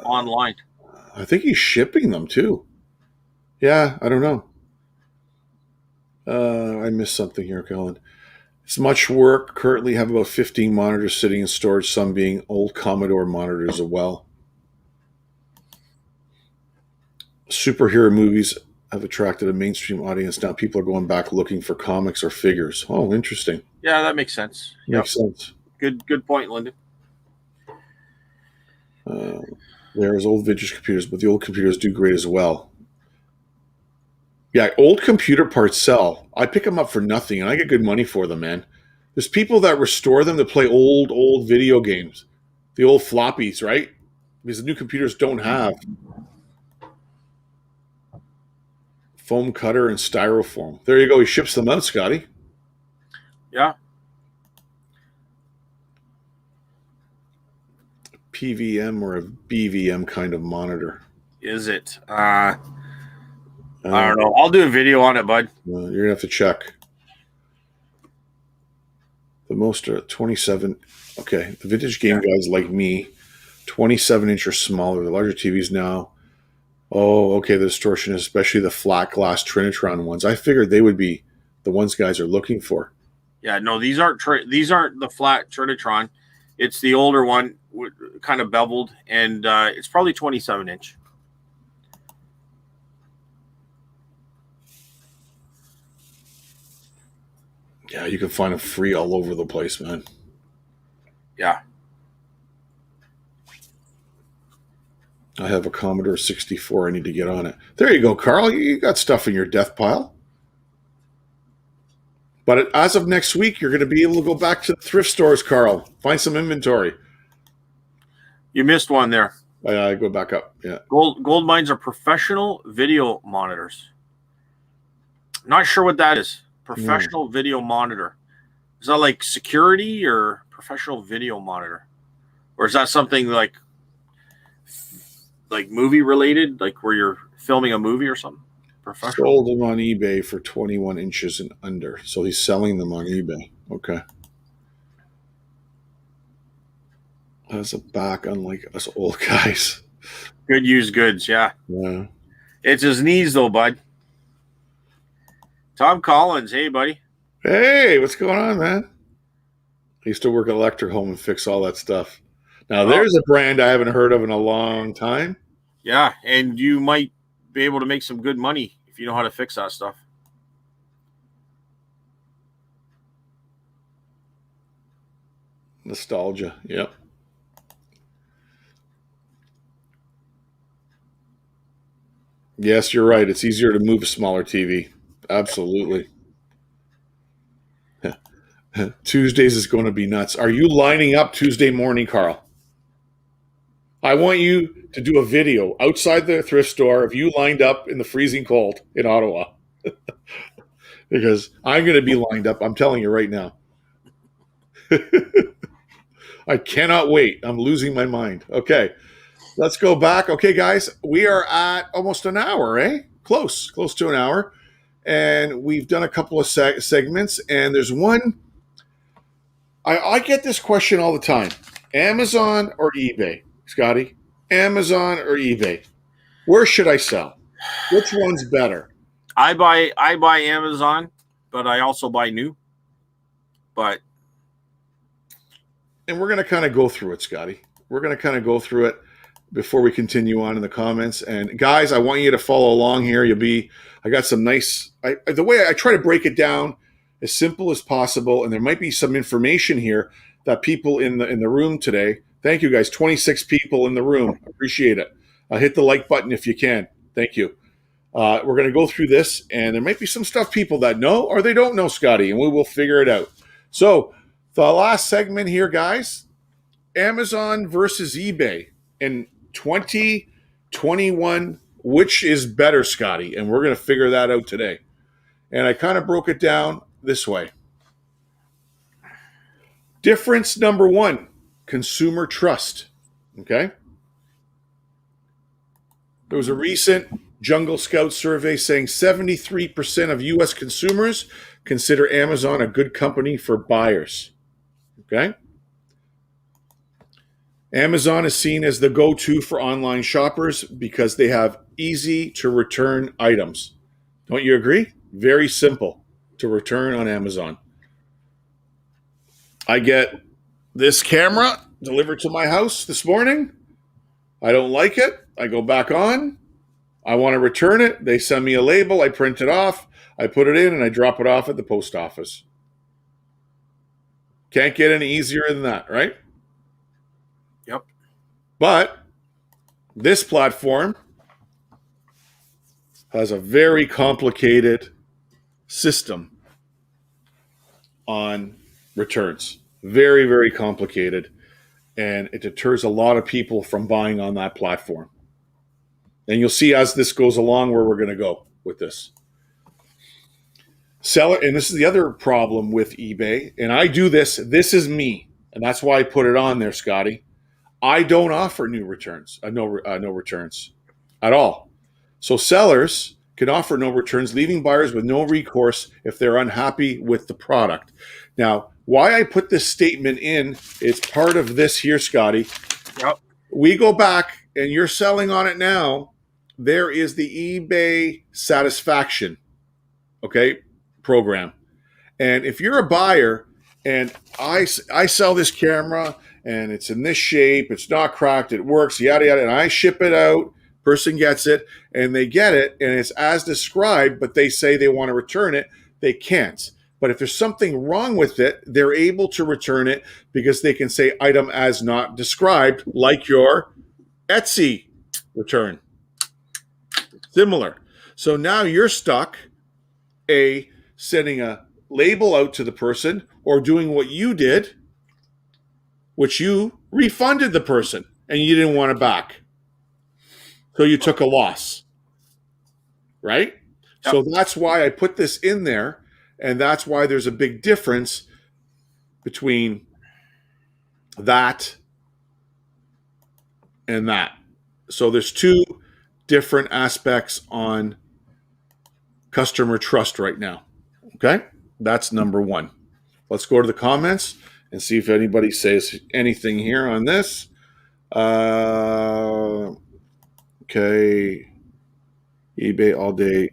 online? I think he's shipping them too. Yeah, I don't know. I missed something here, Colin. It's much work. Currently have about 15 monitors sitting in storage, some being old Commodore monitors as well. Superhero movies have attracted a mainstream audience. Now people are going back looking for comics or figures. Oh, interesting. Yeah, that makes sense. Makes sense. Good point, Lyndon. There's old vintage computers, but the old computers do great as well. Yeah, old computer parts sell. I pick them up for nothing, and I get good money for them, man. There's people that restore them to play old video games. The old floppies, right? Because the new computers don't have foam cutter and styrofoam. There you go. He ships them out, Scotty. Yeah. PVM or a BVM kind of monitor. Is it? I don't know. I'll do a video on it, bud. You're going to have to check. The most 27. Okay. The vintage game guys like me, 27-inch or smaller. The larger TVs now. Oh, okay. The distortion, especially the flat glass Trinitron ones. I figured they would be the ones guys are looking for. Yeah, no, these aren't the flat Trinitron. It's the older one, kind of beveled, and it's probably 27-inch. Yeah, you can find them free all over the place, man. Yeah. I have a Commodore 64. I need to get on it. There you go, Carl. You got stuff in your death pile. But as of next week, you're going to be able to go back to the thrift stores, Carl. Find some inventory. You missed one there. I go back up. Yeah. Gold mines are professional video monitors. Not sure what that is. No. Professional video monitor. Is that like security or professional video monitor? Or is that something like movie related, like where you're filming a movie or something? Professional. Sold them on eBay for 21 inches and under. So he's selling them on eBay. Okay. That's a back unlike us old guys. Good used goods, yeah. Yeah. It's his knees though, bud. Tom Collins, hey buddy. Hey, what's going on, man? I used to work at Electric Home and fix all that stuff. Now, Oh, there's a brand I haven't heard of in a long time. yeah, and you might be able to make some good money if you know how to fix that stuff. Nostalgia. Yep. Yes, you're right. It's easier to move a smaller TV. Absolutely. Tuesdays is going to be nuts. Are you lining up Tuesday morning, Carl? I want you to do a video outside the thrift store of you lined up in the freezing cold in Ottawa. Because I'm going to be lined up. I'm telling you right now. I cannot wait. I'm losing my mind. Okay, let's go back. Okay, guys, we are at almost an hour, eh? Close to an hour. And we've done a couple of segments. And there's one, I get this question all the time. Amazon or eBay, Scotty? Amazon or eBay? Where should I sell? Which one's better? I buy Amazon, but I also buy new. But And we're going to kind of go through it, Scotty. We're going to kind of go through it before we continue on in the comments. And guys, I want you to follow along here. I got some nice, the way I try to break it down as simple as possible. And there might be some information here that people in the room today. Thank you, guys. 26 people in the room. Appreciate it. Hit the like button if you can. Thank you. We're going to go through this, and there might be some stuff people that know or they don't know, Scotty, and we will figure it out. So the last segment here, guys, Amazon versus eBay in 2021, which is better, Scotty? And we're going to figure that out today. And I kind of broke it down this way. Difference number one, consumer trust. Okay. There was a recent Jungle Scout survey saying 73% of U.S. consumers consider Amazon a good company for buyers. Okay. Amazon is seen as the go-to for online shoppers because they have easy to return items. Don't you agree? Very simple to return on Amazon. I get this camera delivered to my house this morning. I don't like it. I go back on. I want to return it. They send me a label. I print it off. I put it in and I drop it off at the post office. Can't get any easier than that, right? yep. But this platform has a very complicated system on returns. Very, very complicated. And it deters a lot of people from buying on that platform. And you'll see as this goes along where we're going to go with this. Seller, and this is the other problem with eBay, and I do this is me, and that's why I put it on there, Scotty. I don't offer no returns at all. So sellers can offer no returns, leaving buyers with no recourse if they're unhappy with the product. Now, why I put this statement in, it's part of this here, Scotty. Yep. We go back, and you're selling on it now. There is the eBay satisfaction, okay, program. And if you're a buyer and I sell this camera and it's in this shape, it's not cracked, it works, yada, yada, and I ship it out, person gets it, and they get it, and it's as described, but they say they want to return it, they can't. But if there's something wrong with it, they're able to return it because they can say item as not described, like your Etsy return. Similar. So now you're stuck sending a label out to the person or doing what you did, which you refunded the person and you didn't want it back. So you took a loss, right? Yep. So that's why I put this in there. And that's why there's a big difference between that and that. So there's two different aspects on customer trust right now. Okay? That's number one. Let's go to the comments and see if anybody says anything here on this. Okay. eBay all day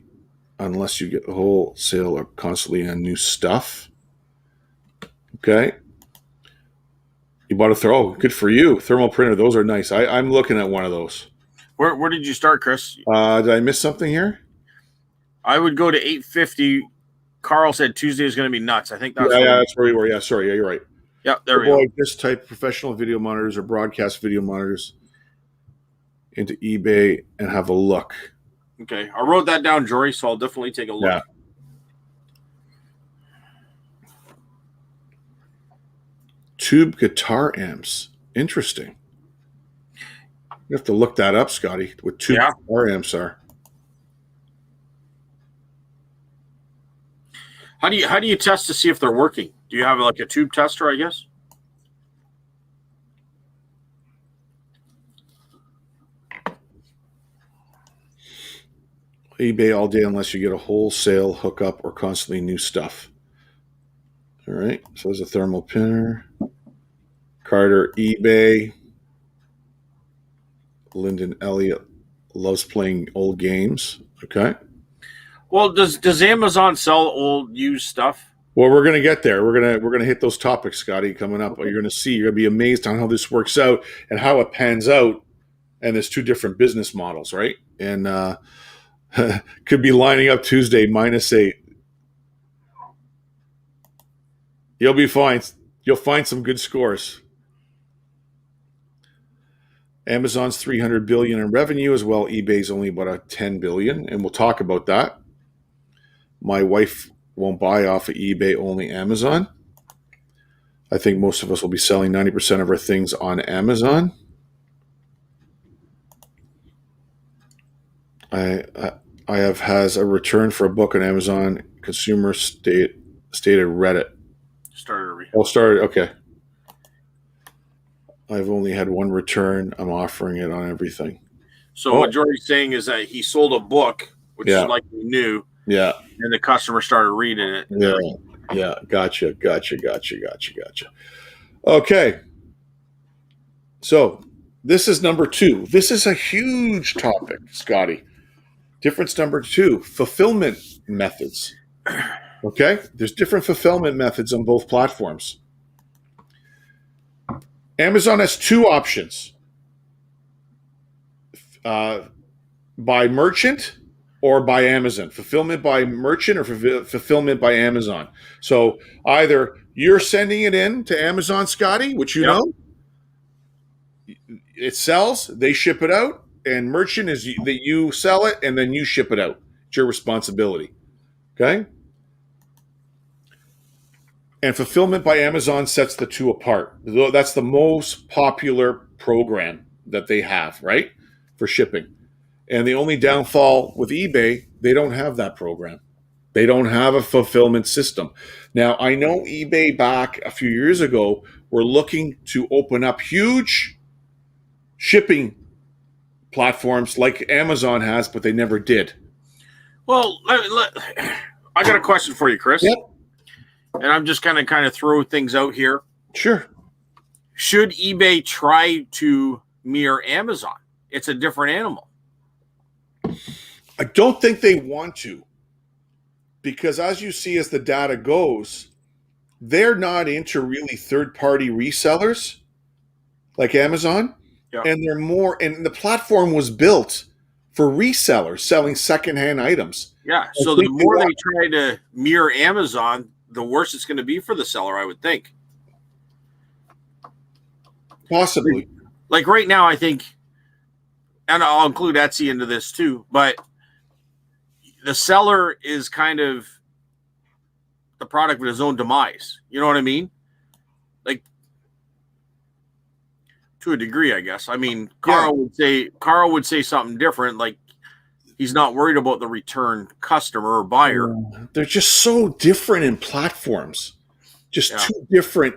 unless you get the wholesale or constantly on new stuff. Okay. You bought a good for you. Thermal printer. Those are nice. I'm looking at one of those. Where did you start, Chris? Did I miss something here? I would go to 850. Carl said Tuesday is going to be nuts. I think that's that's where you were. Yeah, sorry. Yeah, you're right. Yeah, there we go. Just type professional video monitors or broadcast video monitors into eBay and have a look. Okay, I wrote that down, Jory, so I'll definitely take a look. Yeah. Tube guitar amps. Interesting. You have to look that up, Scotty, what tube guitar amps are. How do you test to see if they're working? Do you have like a tube tester, I guess? eBay all day unless you get a wholesale hookup or constantly new stuff. All right. So there's a thermal printer. Carter, eBay. Lyndon Elliott loves playing old games. Okay. Well, does Amazon sell old used stuff? Well, we're gonna get there. We're gonna hit those topics, Scotty, coming up. You're gonna see. You're gonna be amazed on how this works out and how it pans out. And there's two different business models, right? And could be lining up Tuesday -8. You'll be fine. You'll find some good scores. Amazon's 300 billion in revenue as well. eBay's only about a 10 billion, and we'll talk about that. My wife won't buy off of eBay, only Amazon. I think most of us will be selling 90% of our things on Amazon. I have has a return for a book on Amazon. Consumer stated Reddit. Started. Okay. I've only had one return. I'm offering it on everything. So what Jordy's saying is that he sold a book, which is likely new. Yeah. And the customer started reading it. Yeah. Gotcha. Okay. So this is number 2. This is a huge topic, Scotty. Difference number 2, fulfillment methods. Okay? There's different fulfillment methods on both platforms. Amazon has 2 options. By merchant or by Amazon. Fulfillment by merchant or fulfillment by Amazon. So either you're sending it in to Amazon, Scotty, which you know, it sells, they ship it out, and merchant is that you sell it and then you ship it out. It's your responsibility. Okay? And fulfillment by Amazon sets the 2 apart. That's the most popular program that they have, right? For shipping. And the only downfall with eBay, they don't have that program. They don't have a fulfillment system. Now, I know eBay back a few years ago were looking to open up huge shipping platforms like Amazon has, but they never did. Well, I got a question for you, Chris. Yep. And I'm just going to kind of throw things out here. Sure. Should eBay try to mirror Amazon? It's a different animal. I don't think they want to, because as you see, as the data goes, they're not into really third-party resellers like Amazon, and they're more. And the platform was built for resellers selling secondhand items. Yeah. So the more they try to mirror Amazon, the worse it's going to be for the seller, I would think. Possibly. Like right now, I think, and I'll include Etsy into this too, but the seller is kind of the product of his own demise. You know what I mean? Like, to a degree, I guess. I mean, Carl would say something different. Like, he's not worried about the return customer or buyer. They're just so different in platforms. Just Yeah.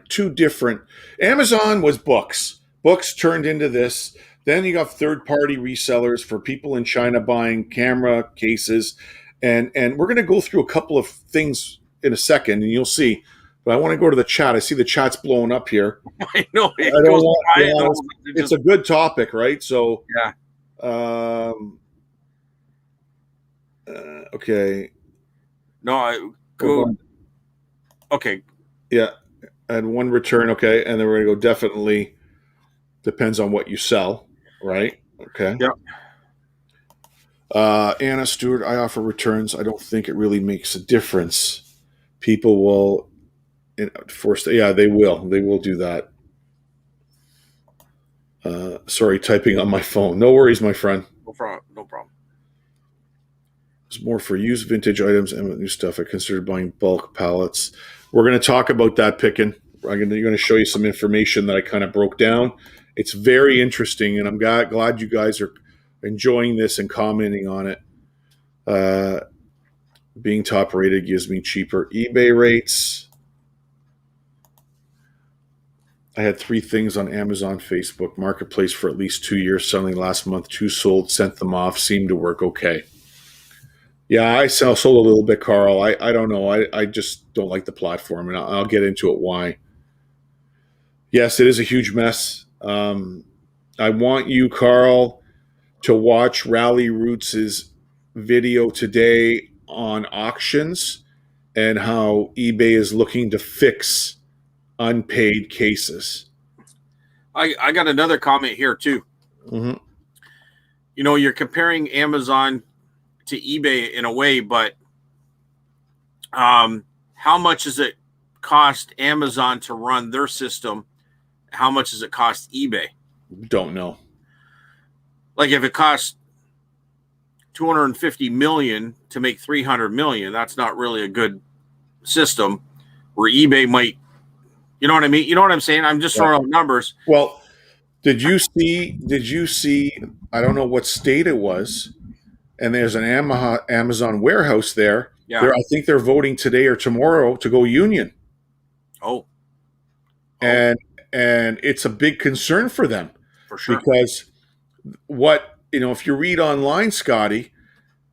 two different. Amazon was books. Books turned into this. Then you got third-party resellers for people in China buying camera cases, and we're going to go through a couple of things in a second, and you'll see. But I want to go to the chat. I see the chat's blowing up here. I know I it don't goes want. quiet. Yeah, And it it's just a good topic, right? So, yeah. um, okay. No, I Hold go on. okay. Yeah, and one return. Okay, and then we're going to go definitely depends on what you sell, right? Okay. Yeah. Anna Stewart, I offer returns. I don't think it really makes a difference. People will force. Yeah, they will. They will do that. Sorry, typing on my phone. No worries, my friend. No problem. No problem. It's more for used vintage items and new stuff. I considered buying bulk pallets. We're going to talk about that picking. You're going to show you some information that I kind of broke down. It's very interesting, and I'm glad you guys are enjoying this and commenting on it. Being top rated gives me cheaper eBay rates. I had 3 things on Amazon, Facebook, Marketplace for at least 2 years, selling last month. 2 sold, sent them off, seemed to work okay. Yeah, I sold a little bit, Carl. I don't know. I just don't like the platform, and I'll get into it why. Yes, it is a huge mess. I want you, Carl, to watch Rally Roots' video today on auctions and how eBay is looking to fix unpaid cases. I got another comment here too. Mm-hmm. You know, you're comparing Amazon to eBay in a way, but how much does it cost Amazon to run their system? How much does it cost eBay? Don't know. Like if it costs 250 million to make 300 million, that's not really a good system. Where eBay might, you know what I mean? You know what I'm saying? I'm just throwing out numbers. Well, did you see? Did you see? I don't know what state it was, and there's an Amazon warehouse there. Yeah. I think they're voting today or tomorrow to go union, Oh. and it's a big concern for them For sure. because if you read online, Scotty,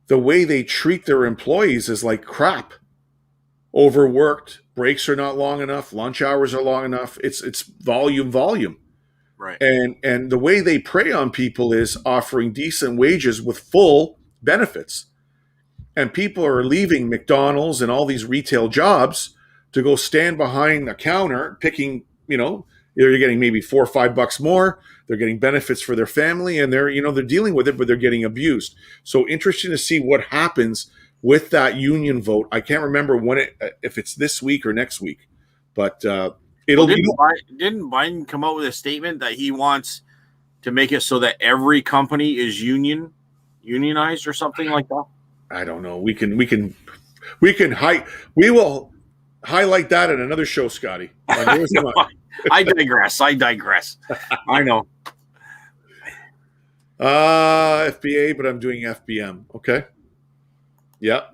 the way they treat their employees is like crap. Overworked, breaks are not long enough, lunch hours are long enough. It's volume. Right. And the way they prey on people is offering decent wages with full benefits. And people are leaving McDonald's and all these retail jobs to go stand behind a counter picking, they're getting maybe $4 or $5 more. They're getting benefits for their family, and they're dealing with it, but they're getting abused. So interesting to see what happens with that union vote. I can't remember if it's this week or next week, but it'll be. Didn't Biden come out with a statement that he wants to make it so that every company is unionized or something like that? I don't know. We will highlight that in another show, Scotty. I digress. I know. FBA, but I'm doing FBM. Okay. Yeah.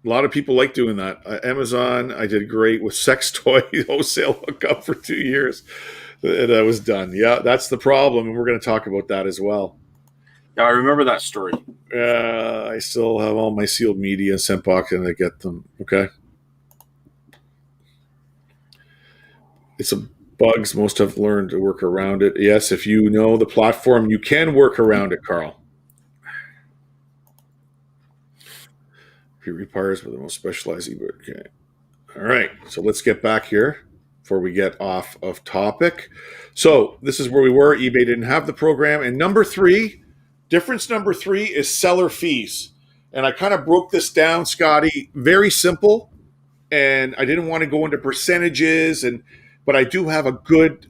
A lot of people like doing that. Amazon, I did great with sex toy wholesale hookup for 2 years. And I was done. Yeah, that's the problem. And we're going to talk about that as well. Yeah, I remember that story. I still have all my sealed media sent back and I get them. Okay. It's a bugs. Most have learned to work around it. Yes, if you know the platform, you can work around it, Carl. He repairs with the most specialized ebook. Okay. All right. So let's get back here before we get off of topic. So this is where we were. eBay didn't have the program. And difference number 3 is seller fees. And I kind of broke this down, Scotty. Very simple. And I didn't want to go into percentages, but I do have a good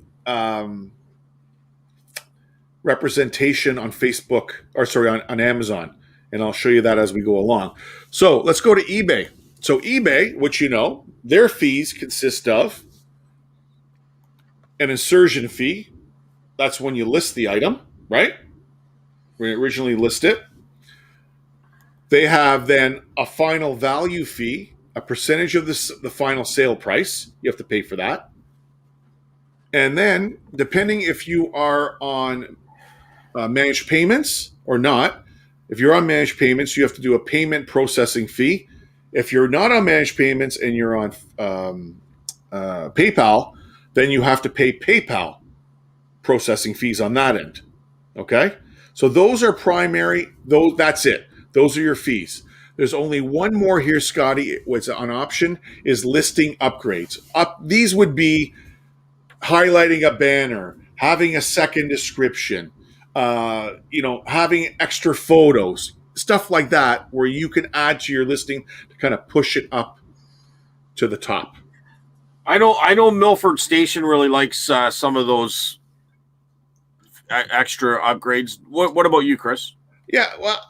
representation on Facebook, on Amazon. And I'll show you that as we go along. So let's go to eBay. So eBay, which their fees consist of an insertion fee. That's when you list the item, right? We originally list it. They have then a final value fee, a percentage of the final sale price. You have to pay for that. And then, depending if you are on managed payments or not, if you're on managed payments, you have to do a payment processing fee. If you're not on managed payments and you're on PayPal, then you have to pay PayPal processing fees on that end. Okay? So those are primary, those that's it. Those are your fees. There's only one more here, Scotty. What's an option is listing upgrades. These would be highlighting a banner, having a second description, having extra photos, stuff like that, where you can add to your listing to kind of push it up to the top. I know Milford Station really likes some of those extra upgrades. What about you, Chris? Yeah, well,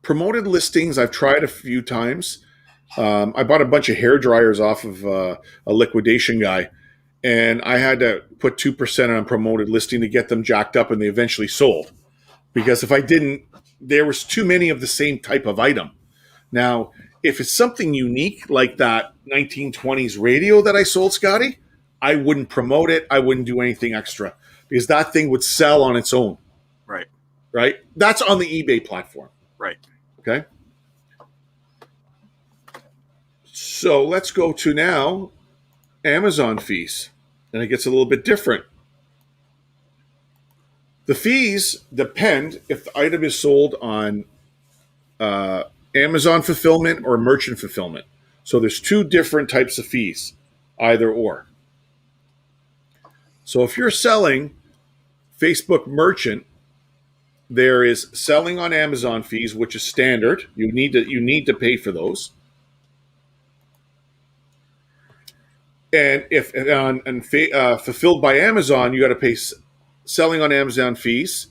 promoted listings I've tried a few times. I bought a bunch of hair dryers off of a liquidation guy, and I had to put 2% on promoted listing to get them jacked up, and they eventually sold. Because if I didn't, there was too many of the same type of item. Now, if it's something unique like that 1920s radio that I sold, Scotty, I wouldn't promote it. I wouldn't do anything extra because that thing would sell on its own. Right. Right? That's on the eBay platform. Right. Okay. So let's go to now Amazon fees. And it gets a little bit different. The fees depend if the item is sold on Amazon fulfillment or merchant fulfillment. So there's two different types of fees, either or. So if you're selling Facebook merchant, there is selling on Amazon fees, which is standard. You need to pay for those. And if fulfilled by Amazon, you got to pay selling on Amazon fees.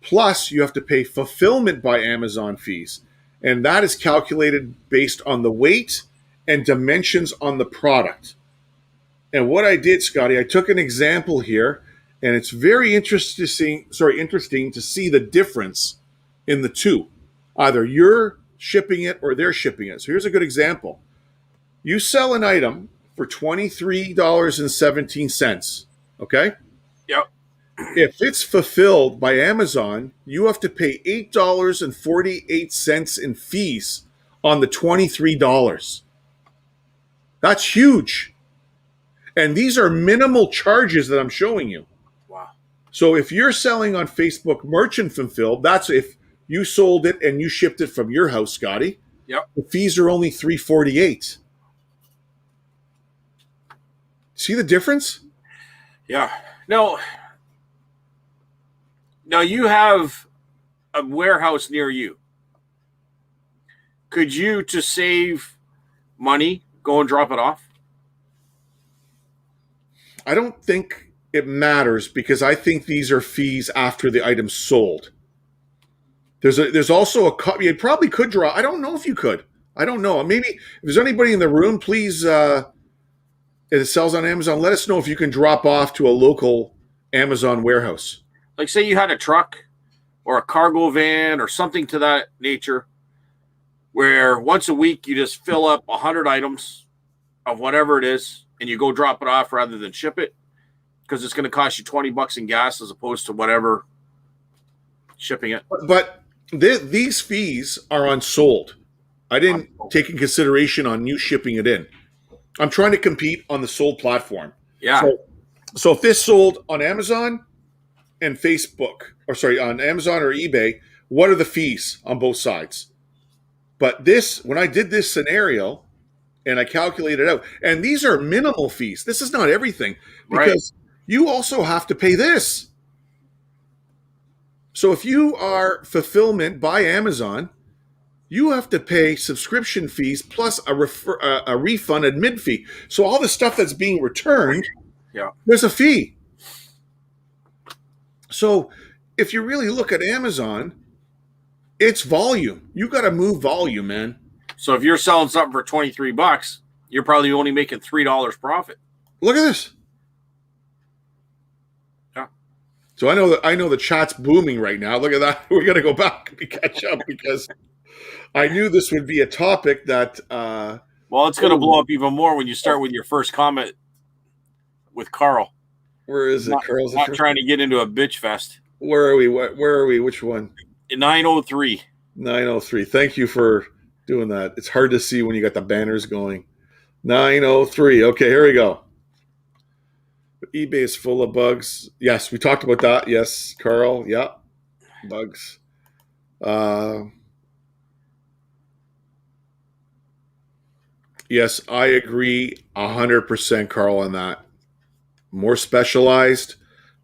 Plus, you have to pay fulfillment by Amazon fees. And that is calculated based on the weight and dimensions on the product. And what I did, Scotty, I took an example here, and it's very interesting to see the difference in the two. Either you're shipping it or they're shipping it. So here's a good example. You sell an item for $23.17, okay? Yep. If it's fulfilled by Amazon, you have to pay $8.48 in fees on the $23. That's huge. And these are minimal charges that I'm showing you. Wow. So if you're selling on Facebook merchant fulfilled, that's if you sold it and you shipped it from your house, Scotty. Yep. The fees are only $3.48. See the difference? Yeah. Now you have a warehouse near you. Could you, to save money, go and drop it off? I don't think it matters because I think these are fees after the item's sold. There's also a you probably could draw. I don't know if you could. I don't know. Maybe if there's anybody in the room, please. It sells on Amazon. Let us know if you can drop off to a local Amazon warehouse. Like, say you had a truck or a cargo van or something to that nature, where once a week you just fill up 100 items of whatever it is, and you go drop it off rather than ship it, because it's going to cost you $20 in gas as opposed to whatever shipping it. But these fees are on sold. I didn't take in consideration on you shipping it in. I'm trying to compete on the sold platform. Yeah. So if this sold on Amazon and Facebook, on Amazon or eBay, what are the fees on both sides? But when I did this scenario and I calculated out, and these are minimal fees. This is not everything because you also have to pay this. So if you are fulfillment by Amazon, you have to pay subscription fees plus a refund admin fee. So all the stuff that's being returned, there's a fee. So if you really look at Amazon, it's volume. You got to move volume, man. So if you're selling something for $23, you're probably only making $3 profit. Look at this. Yeah. So I know the chat's booming right now. Look at that. We're gonna go back and catch up because I knew this would be a topic that. Well, it's going to blow up even more when you start with your first comment with Carl. Where is it? Carl's not trying to get into a bitch fest. Where are we? Where are we? Which one? 903. 903. Thank you for doing that. It's hard to see when you got the banners going. 903. Okay, here we go. eBay is full of bugs. Yes, we talked about that. Yes, Carl. Yeah, bugs. Yes, I agree 100%, Carl, on that. More specialized,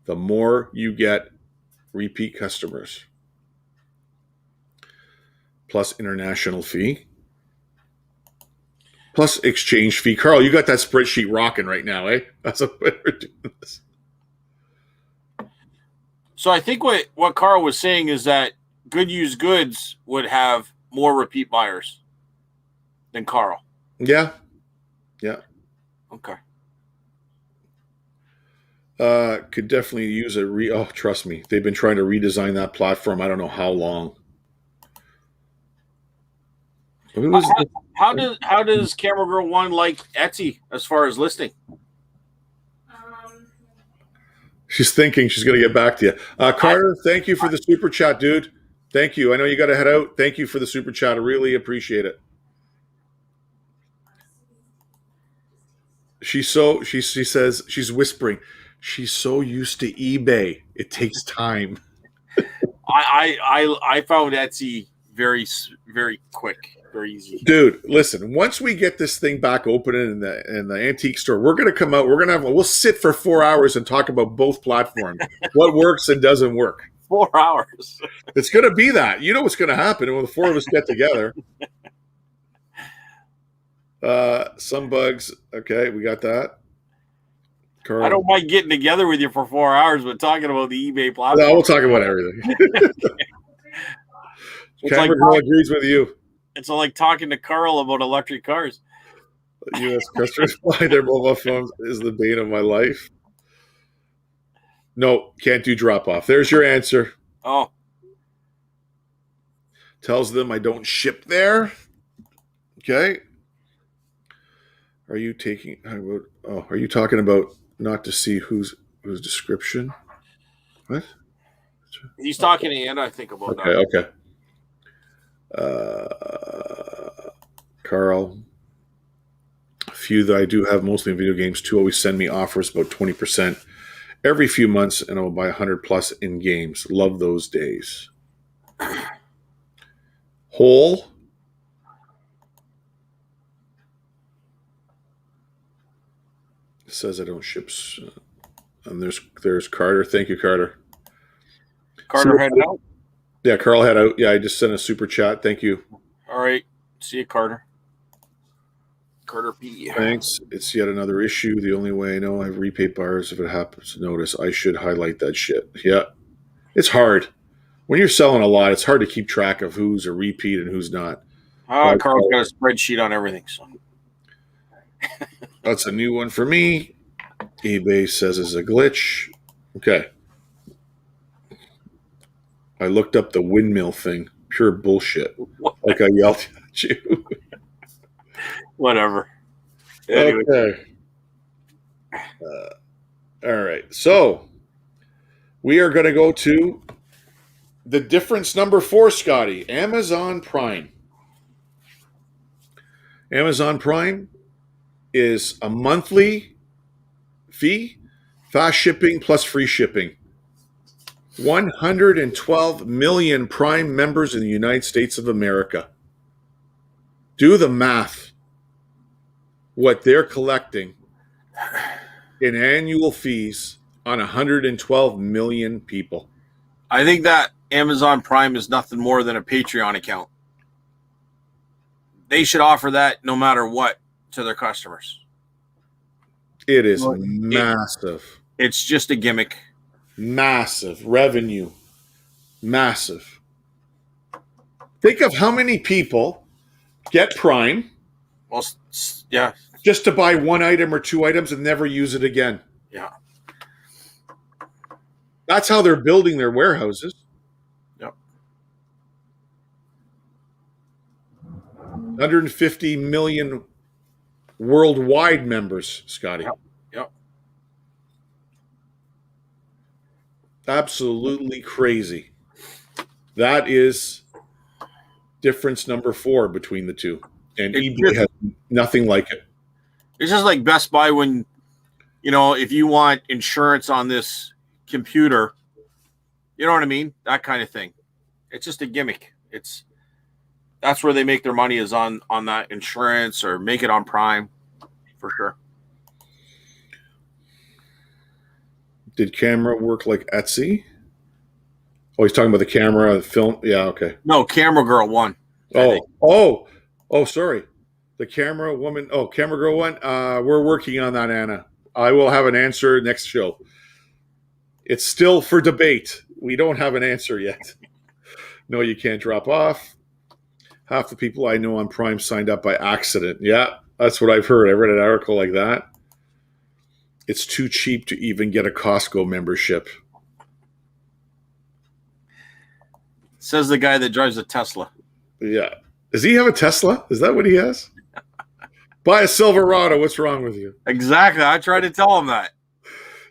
the more you get repeat customers. Plus international fee. Plus exchange fee. Carl, you got that spreadsheet rocking right now, eh? That's what we're doing this. So I think what Carl was saying is that Good Used Goods would have more repeat buyers than Carl. Yeah. Yeah. Okay. Could definitely use a oh, trust me. They've been trying to redesign that platform. I don't know how long. How does Camera Girl 1 like Etsy as far as listing? She's thinking she's going to get back to you. Carter, thank you for the super chat, dude. Thank you. I know you got to head out. Thank you for the super chat. I really appreciate it. She says she's whispering. She's so used to eBay. It takes time. I found Etsy very, very quick, very easy. Dude, listen. Once we get this thing back open in the antique store, we're gonna come out. We'll sit for 4 hours and talk about both platforms, what works and doesn't work. 4 hours. It's gonna be that. You know what's gonna happen when the four of us get together. Some bugs. Okay, we got that. Carl. I don't mind getting together with you for 4 hours, but talking about the eBay platform. No, we'll talk about everything. Camera Girl agrees with you. It's like talking to Carl about electric cars. U.S. customers buy their mobile phones is the bane of my life. No, can't do drop off. There's your answer. Oh. Tells them I don't ship there. Okay. Are you talking about not to see whose description? What? He's talking to Anna, I think, about that. Okay. Carl. A few that I do have, mostly in video games, too, always send me offers about 20% every few months, and I will buy 100 plus in games. Love those days. Whole. It says I don't ship. And there's Carter. Thank you, Carter. Carter head out? Yeah, Carl head out. Yeah, I just sent a super chat. Thank you. All right. See you, Carter. Carter P. Thanks. It's yet another issue. The only way I know I have repeat buyers if it happens to notice. I should highlight that shit. Yeah. It's hard. When you're selling a lot, it's hard to keep track of who's a repeat and who's not. Carl's got a spreadsheet on everything. So that's a new one for me. eBay says it's a glitch. Okay. I looked up the windmill thing. Pure bullshit. What? Like I yelled at you. Whatever. Anyway. Okay. All right. So we are going to go to the difference number 4, Scotty. Amazon Prime. Amazon Prime is a monthly fee, fast shipping plus free shipping. 112 million Prime members in the United States of America. Do the math. What they're collecting in annual fees on 112 million people. I think that Amazon Prime is nothing more than a Patreon account. They should offer that no matter what to their customers. It is massive. It's just a gimmick. Massive revenue. Massive. Think of how many people get Prime. Well, yeah. Just to buy one item or 2 items and never use it again. Yeah. That's how they're building their warehouses. Yep. 150 million worldwide members, Scotty. Yep. Yep. Absolutely crazy. That is difference number 4 between the two. And eBay has nothing like it. It's just like Best Buy when, if you want insurance on this computer, you know what I mean? That kind of thing. It's just a gimmick. That's where they make their money, is on that insurance, or make it on Prime, for sure. Did camera work like Etsy? Oh, he's talking about the camera, the film. Yeah, okay. No, Camera Girl won. Oh, sorry. The camera woman. Oh, Camera Girl won. We're working on that, Anna. I will have an answer next show. It's still for debate. We don't have an answer yet. No, you can't drop off. Half the people I know on Prime signed up by accident. Yeah, that's what I've heard. I read an article like that. It's too cheap to even get a Costco membership. Says the guy that drives a Tesla. Yeah. Does he have a Tesla? Is that what he has? Buy a Silverado. What's wrong with you? Exactly. I tried to tell him that.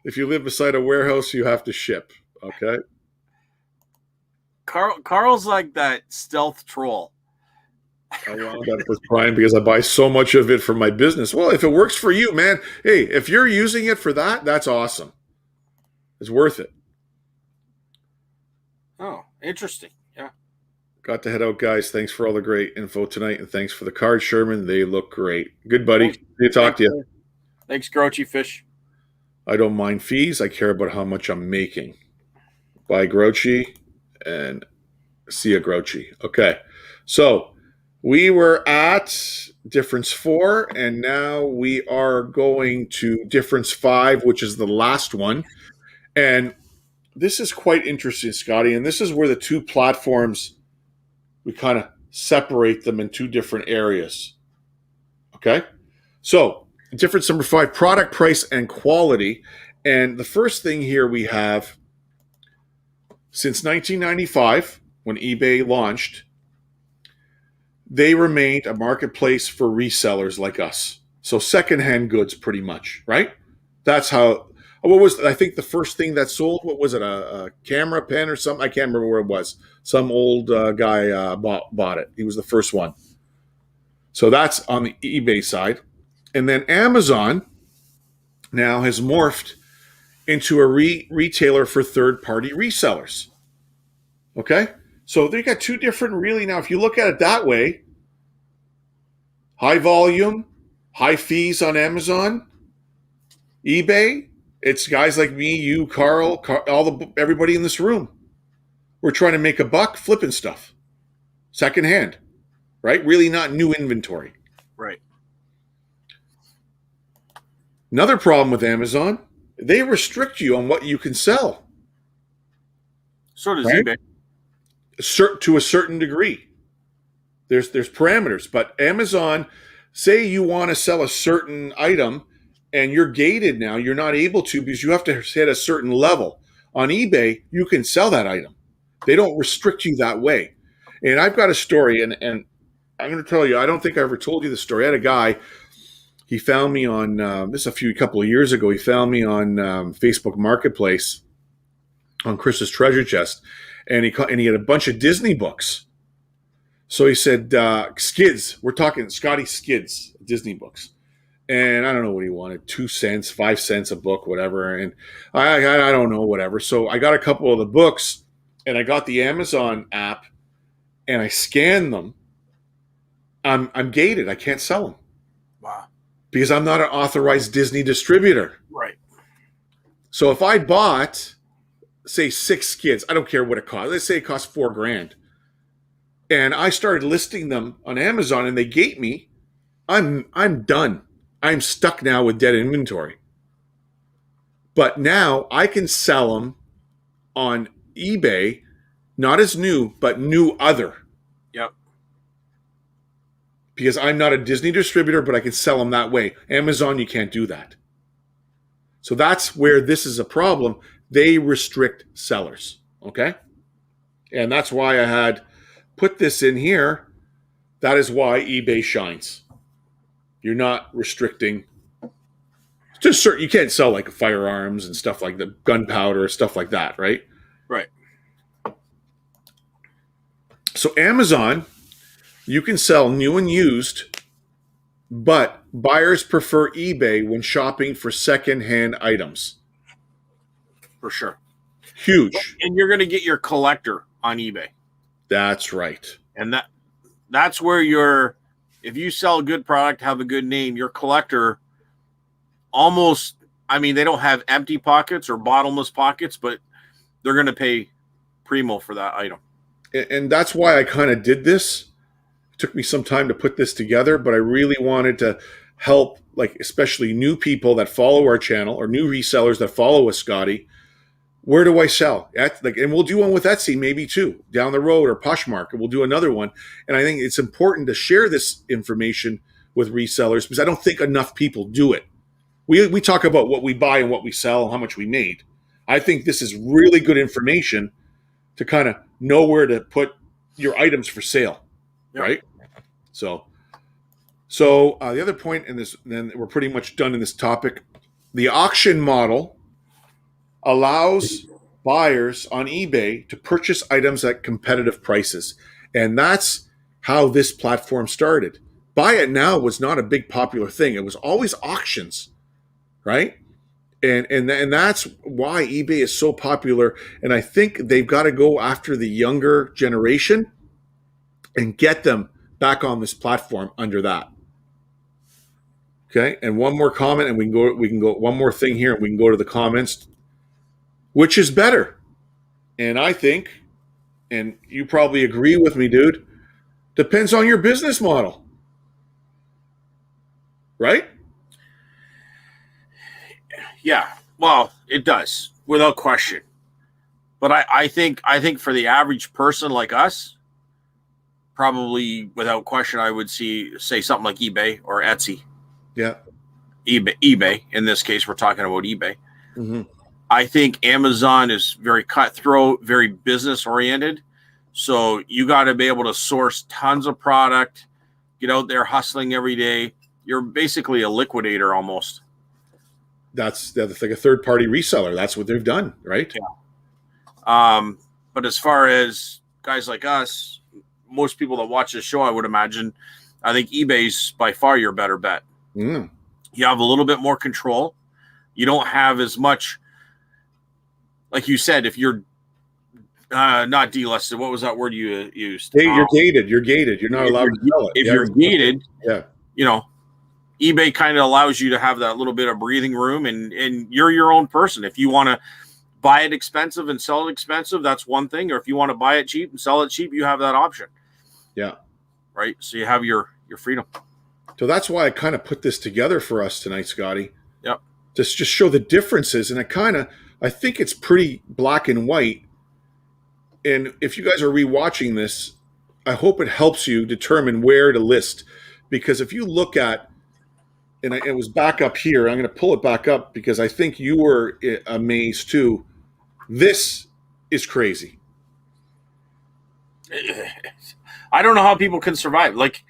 If you live beside a warehouse, you have to ship. Okay. Carl's like that stealth troll. I wound up with Prime because I buy so much of it for my business. Well, if it works for you, man, hey, if you're using it for that, that's awesome. It's worth it. Oh, interesting. Yeah. Got to head out, guys. Thanks for all the great info tonight, and thanks for the cards, Sherman. They look great. Good, buddy. Good to talk to you. Thanks, Grouchy Fish. I don't mind fees. I care about how much I'm making. Bye, Grouchy, and see ya, Grouchy. Okay. So we were at difference 4, and now we are going to difference 5, which is the last one. And this is quite interesting, Scotty, and this is where the two platforms, we kind of separate them in two different areas. Okay? So difference number 5, product, price, and quality. And the first thing here we have, since 1995, when eBay launched, they remained a marketplace for resellers like us. So secondhand goods, pretty much, right? That's how. What was, I think, the first thing that sold? What was it? A camera pen or something? I can't remember where it was. Some old guy bought it. He was the first one. So that's on the eBay side. And then Amazon now has morphed into a retailer for third-party resellers. Okay? So they got two different, really, now, if you look at it that way, high volume, high fees on Amazon, eBay, it's guys like me, you, Carl, everybody in this room. We're trying to make a buck flipping stuff. Secondhand, right? Really not new inventory. Right. Another problem with Amazon, they restrict you on what you can sell. So does eBay. To a certain degree. There's parameters, but Amazon, say you want to sell a certain item and you're gated now, you're not able to because you have to hit a certain level. On eBay, you can sell that item. They don't restrict you that way. And I've got a story, and I'm going to tell you, I don't think I ever told you the story. I had a guy, he found me on, this is a couple of years ago, he found me on Facebook Marketplace on Chris's Treasure Chest, and he had a bunch of Disney books. So he said, Skids, we're talking Scotty Skids, Disney books. And I don't know what he wanted, 2 cents, 5 cents a book, whatever. And I don't know, whatever. So I got a couple of the books, and I got the Amazon app, and I scanned them. I'm gated. I can't sell them. Wow. Because I'm not an authorized Disney distributor. Right. So if I bought, say, 6 Skids, I don't care what it costs. Let's say it costs $4,000. And I started listing them on Amazon, and they gate me. I'm done. I'm stuck now with dead inventory. But now I can sell them on eBay, not as new, but new other. Yep. Because I'm not a Disney distributor, but I can sell them that way. Amazon, you can't do that. So that's where this is a problem. They restrict sellers, okay? And that's why I had put this in here That is why eBay shines. You're not restricting to certain. You can't sell like firearms and stuff like the gunpowder, stuff like that, right? Right. So Amazon, you can sell new and used, but buyers prefer eBay when shopping for secondhand items. For sure. Huge. And you're going to get your collector on eBay. That's right. And that's where if you sell a good product, have a good name, your collector almost, I mean, they don't have empty pockets or bottomless pockets, but they're going to pay primo for that item. And that's why I kind of did this. It took me some time to put this together, but I really wanted to help, like, especially new people that follow our channel or new resellers that follow us, Scotty. Where do I sell? And we'll do one with Etsy maybe too, down the road, or Poshmark, and we'll do another one. And I think it's important to share this information with resellers because I don't think enough people do it. We talk about what we buy and what we sell and how much we made. I think this is really good information to kind of know where to put your items for sale, Yep. right? So the other point in this, then we're pretty much done in this topic. The auction model allows buyers on eBay to purchase items at competitive prices. And that's how this platform started. Buy it now was not a big popular thing. It was always auctions, right? And that's why eBay is so popular. And I think they've got to go after the younger generation and get them back on this platform under that. Okay. And one more comment, and we can go one more thing here, and we can go to the comments. Which is better? And I think, and you probably agree with me, dude, depends on your business model. Right? Yeah. Well, it does, without question. But I think for the average person like us, probably without question, I would say something like eBay or Etsy. Yeah. eBay. In this case, we're talking about eBay. Mm-hmm. I think Amazon is very cutthroat, very business oriented. So you got to be able to source tons of product, get out there hustling every day. You're basically a liquidator almost. That's like a third party reseller. That's what they've done, right? Yeah. But as far as guys like us, most people that watch this show, I would imagine, I think eBay's by far your better bet. Mm. You have a little bit more control. You don't have as much. Like you said, if you're not delisted, what was that word you used? Hey, you're gated. You're gated. You're not allowed to sell it. If you're gated, yeah, eBay kind of allows you to have that little bit of breathing room, and you're your own person. If you want to buy it expensive and sell it expensive, that's one thing. Or if you want to buy it cheap and sell it cheap, you have that option. Yeah. Right. So you have your freedom. So that's why I kind of put this together for us tonight, Scotty. Yep. To just show the differences, and I think it's pretty black and white. And if you guys are rewatching this, I hope it helps you determine where to list. Because if you look at, and it was back up here, I'm going to pull it back up because I think you were amazed too. This is crazy. I don't know how people can survive. Like,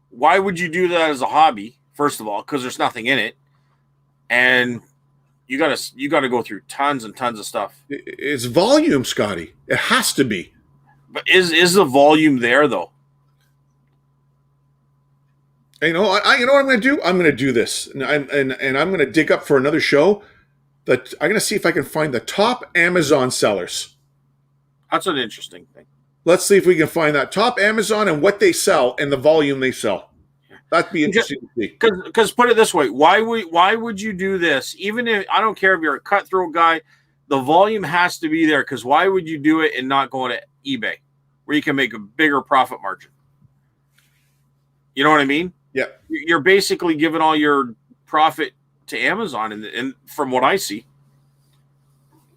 why would you do that as a hobby? First of all, because there's nothing in it. And you gotta go through tons and tons of stuff. It's volume, Scotty. It has to be. But is the volume there though? You know, you know what I'm going to do? I'm going to do this, and I'm going to dig up for another show. That I'm going to see if I can find the top Amazon sellers. That's an interesting thing. Let's see if we can find that top Amazon and what they sell and the volume they sell. That'd be interesting to see. Because put it this way, why would you do this? Even if I don't care if you're a cutthroat guy, the volume has to be there. Because why would you do it and not go to eBay, where you can make a bigger profit margin? You know what I mean? Yeah. You're basically giving all your profit to Amazon, and from what I see,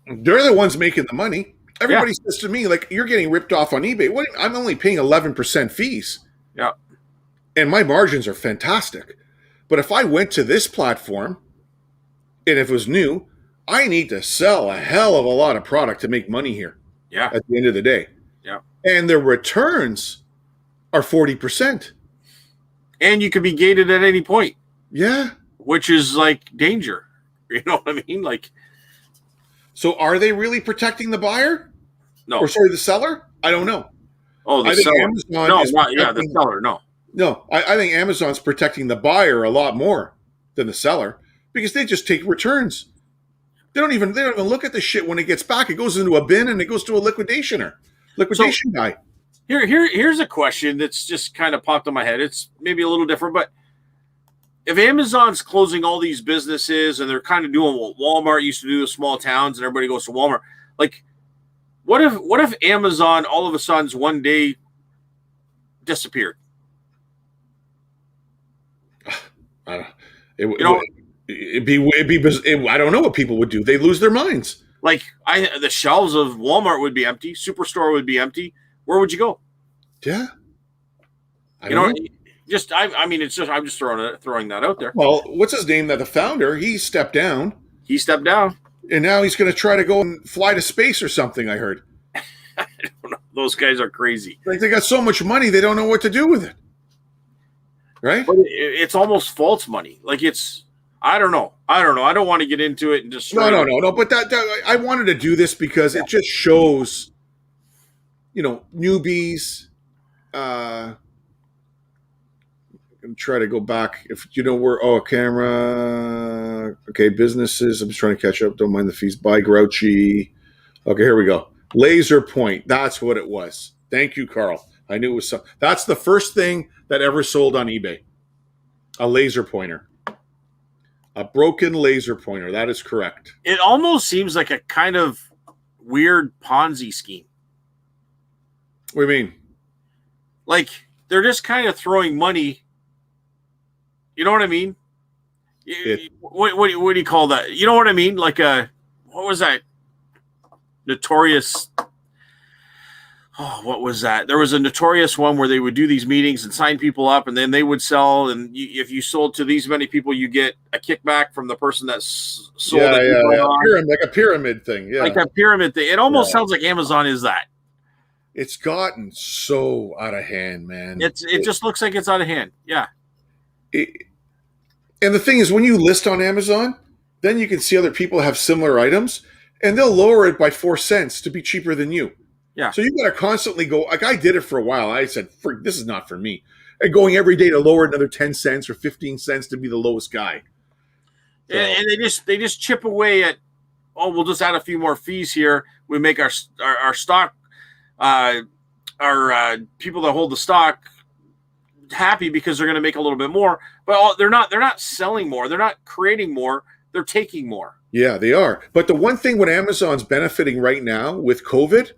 they're the ones making the money. Everybody says to me, like, you're getting ripped off on eBay. What? I'm only paying 11% fees. Yeah. And my margins are fantastic. But if I went to this platform, and if it was new, I need to sell a hell of a lot of product to make money here. Yeah. At the end of the day. Yeah. And the returns are 40%. And you can be gated at any point, Yeah. which is like danger. You know what I mean? Like, So are they really protecting the buyer? Or no. sorry, the seller? I don't know. Oh, the I think seller. Amazon No, is not yeah, the protecting. seller. No. No, I think Amazon's protecting the buyer a lot more than the seller because they just take returns. They don't even look at the shit when it gets back. It goes into a bin and it goes to a So liquidation guy. here's a question that's just kind of popped in my head. It's maybe a little different, but if Amazon's closing all these businesses and they're kind of doing what Walmart used to do in small towns and everybody goes to Walmart, like what if Amazon all of a sudden one day disappeared? I don't, it, You know, I don't know what people would do. They lose their minds. like the shelves of Walmart would be empty, Superstore would be empty. Where would you go? Yeah, I You don't know, know. just I mean, it's just I'm just throwing that out there. Well, what's his name? That the founder, he stepped down, He stepped down. and now he's going to try to go and fly to space or something. I heard. I don't know. Those guys are crazy. Like they got so much money, they don't know what to do with it. Right? But it's almost false money. Like it's I don't know. I don't want to get into it and just No. But that I wanted to do this because it just shows, newbies. I'm gonna try to go back. If you know where, camera. Okay, businesses. I'm just trying to catch up. Don't mind the fees. Buy Grouchy. Okay, here we go. Laser Point. That's what it was. Thank you, Carl. I knew it was some. That's the first thing that ever sold on eBay. A laser pointer. A broken laser pointer. That is correct. It almost seems like a kind of weird Ponzi scheme. What do you mean? Like they're just kind of throwing money. You know what I mean? What do you call that? You know what I mean? Like what was that? Notorious. Oh, what was that? There was a notorious one where they would do these meetings and sign people up, and then they would sell. And if you sold to these many people, you get a kickback from the person that sold it. Pyramid, like a pyramid thing. Yeah, like a pyramid thing. It almost sounds like Amazon is that. It's gotten so out of hand, man. It just looks like it's out of hand. Yeah. And the thing is, when you list on Amazon, then you can see other people have similar items, and they'll lower it by 4 cents to be cheaper than you. Yeah. So you got to constantly go. Like I did it for a while. I said, "This is not for me." And going every day to lower another 10 cents or 15 cents to be the lowest guy. So. And they just chip away at. Oh, we'll just add a few more fees here. We make our stock, our people that hold the stock happy because they're going to make a little bit more. But they're not selling more. They're not creating more. They're taking more. Yeah, they are. But the one thing what Amazon's benefiting right now with COVID.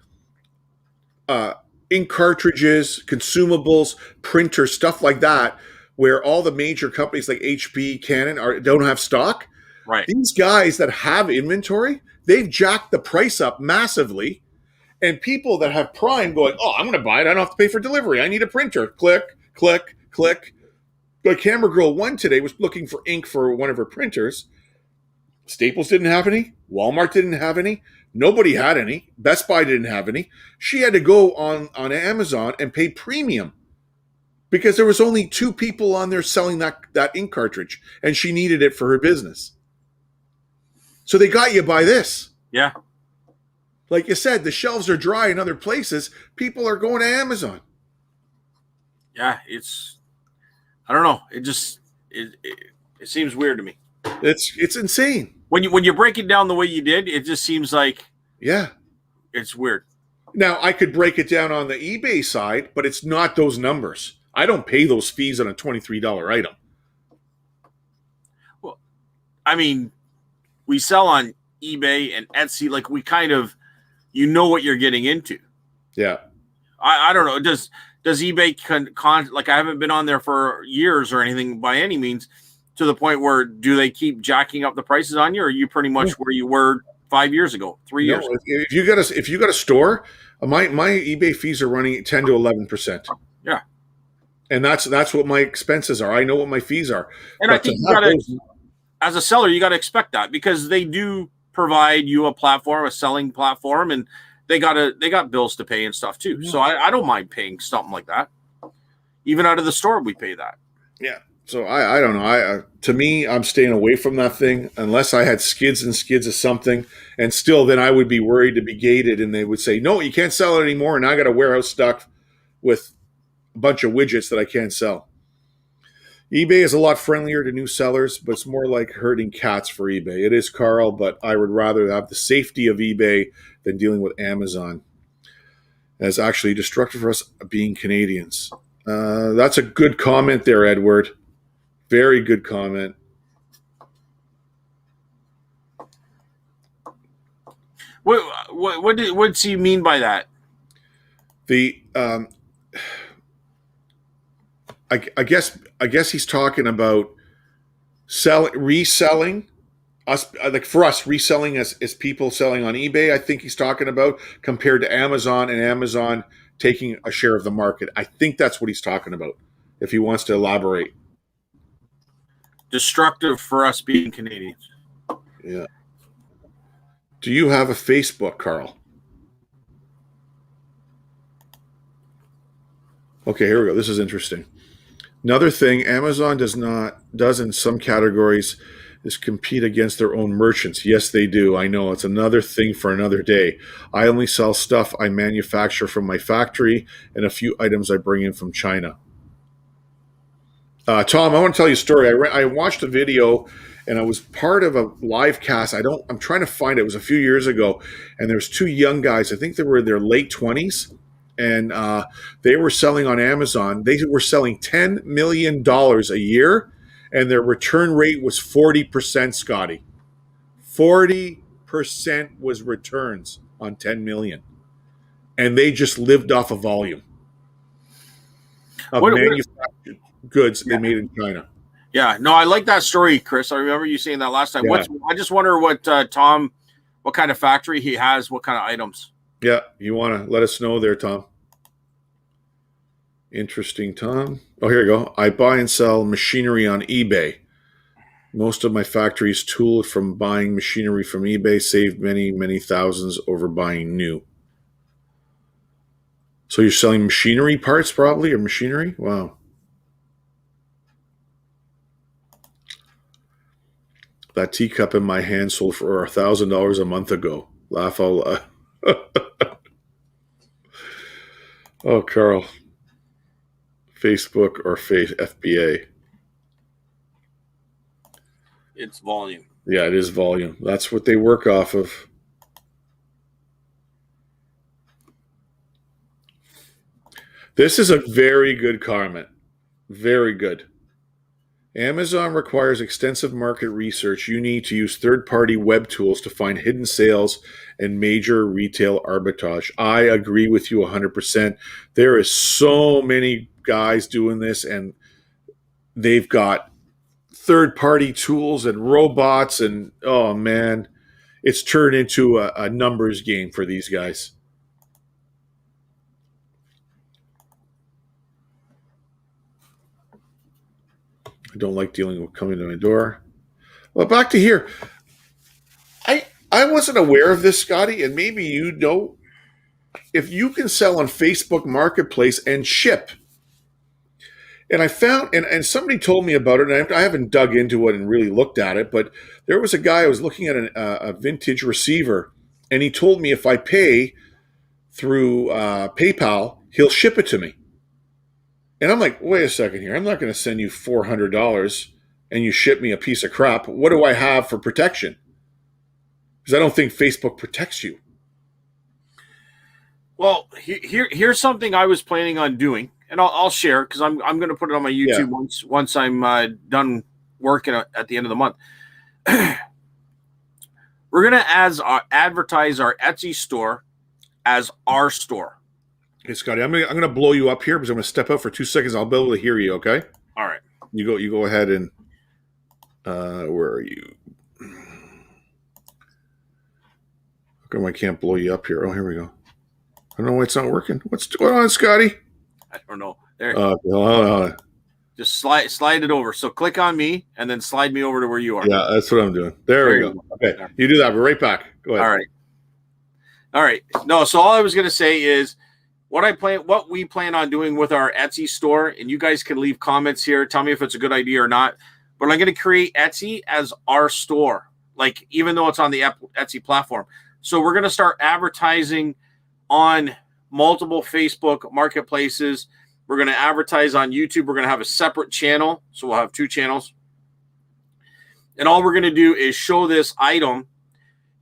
Ink cartridges, consumables, printers, stuff like that, where all the major companies like HP, Canon don't have stock. Right. These guys that have inventory, they've jacked the price up massively. And people that have Prime going, "Oh, I'm going to buy it. I don't have to pay for delivery. I need a printer." Click, click, click. The Camera Girl 1 today was looking for ink for one of her printers. Staples didn't have any. Walmart didn't have any. Nobody had any. Best Buy didn't have any. She had to go on Amazon and pay premium because there was only 2 people on there selling that ink cartridge, and she needed it for her business. So they got you by this. Yeah. Like you said, the shelves are dry in other places. People are going to Amazon. Yeah, I don't know. It just it seems weird to me. It's insane. When you break it down the way you did, it just seems like it's weird. Now I could break it down on the eBay side, but it's not those numbers. I don't pay those fees on a $23 item. Well, I mean, we sell on eBay and Etsy, like we kind of, what you're getting into. Yeah. I don't know. Does eBay like I haven't been on there for years or anything by any means. To the point where do they keep jacking up the prices on you, or are you pretty much where you were 5 years ago, 3 years ago? If you got a store, my eBay fees are running 10 to 11%. Yeah, and that's what my expenses are. I know what my fees are. And I think as a seller, you got to expect that because they do provide you a platform, a selling platform, and they got bills to pay and stuff too. Yeah. So I don't mind paying something like that. Even out of the store, we pay that. Yeah. So I don't know. To me, I'm staying away from that thing unless I had skids and skids of something, and still, then I would be worried to be gated, and they would say, no, you can't sell it anymore, and I got a warehouse stuck with a bunch of widgets that I can't sell. eBay is a lot friendlier to new sellers, but it's more like herding cats for eBay. It is, Carl, but I would rather have the safety of eBay than dealing with Amazon. As actually destructive for us being Canadians. That's a good comment there, Edward. Very good comment. What's he mean by that? The I guess he's talking about reselling us, like for us reselling as people selling on eBay. I think he's talking about compared to Amazon, and Amazon taking a share of the market. I think that's what he's talking about. If he wants to elaborate, Destructive for us being Canadians. yeah. Do you have a Facebook, Carl? Okay, here we go. This is interesting. Another thing Amazon does in some categories is compete against their own merchants. Yes, they do. I know. It's another thing for another day. I only sell stuff I manufacture from my factory and a few items I bring in from China. Tom, I want to tell you a story. I watched a video, and I was part of a live cast. I'm trying to find it. It was a few years ago, and there's two young guys. I think they were in their late 20s, and they were selling on Amazon. They were selling $10 million a year, and their return rate was 40%, Scotty. 40% was returns on 10 million. And they just lived off of volume of manufactured goods they made in China. Yeah, no, I like that story, Chris. I remember you saying that last time. Yeah. I just wonder what Tom, what kind of factory he has, what kind of items. Yeah, you want to let us know there, Tom. Interesting, Tom. Oh, here you go. I buy and sell machinery on eBay. Most of my factories tooled from buying machinery from eBay, saved many, many thousands over buying new. So you're selling machinery parts probably, or machinery? Wow. That teacup in my hand sold for $1,000 a month ago. Laugh out loud. Oh, Carl. Facebook or FBA? It's volume. Yeah, it is volume. That's what they work off of. This is a very good comment. Very good. Amazon requires extensive market research. You need to use third-party web tools to find hidden sales and major retail arbitrage. I agree with you 100%. There is so many guys doing this, and they've got third-party tools and robots, and oh man, it's turned into a numbers game for these guys. I don't like dealing with coming to my door. Well, back to here. I wasn't aware of this, Scotty, and maybe you know. If you can sell on Facebook Marketplace and ship, and I found, and somebody told me about it, and I haven't dug into it and really looked at it, but there was a guy I was looking at a vintage receiver, and he told me if I pay through PayPal, he'll ship it to me. And I'm like, wait a second here. I'm not going to send you $400 and you ship me a piece of crap. What do I have for protection? Because I don't think Facebook protects you. Well, here's something I was planning on doing, and I'll share because I'm going to put it on my YouTube once I'm done working at the end of the month. We're going to advertise our Etsy store as our store. Hey, Scotty, I'm gonna blow you up here because I'm gonna step out for 2 seconds. I'll be able to hear you. Okay. All right. You go ahead and where are you? How come I can't blow you up here? Oh, here we go. I don't know why it's not working. What's going on, Scotty? I don't know. There. Just slide it over. So click on me and then slide me over to where you are. Yeah, that's what I'm doing. There we go. Okay, you do that. We're right back. Go ahead. All right. No, so all I was going to say is what we plan on doing with our Etsy store, and you guys can leave comments here. Tell me if it's a good idea or not. But I'm going to create Etsy as our store, like even though it's on the Etsy platform. So we're going to start advertising on multiple Facebook marketplaces. We're going to advertise on YouTube. We're going to have a separate channel. So we'll have 2 channels. And all we're going to do is show this item,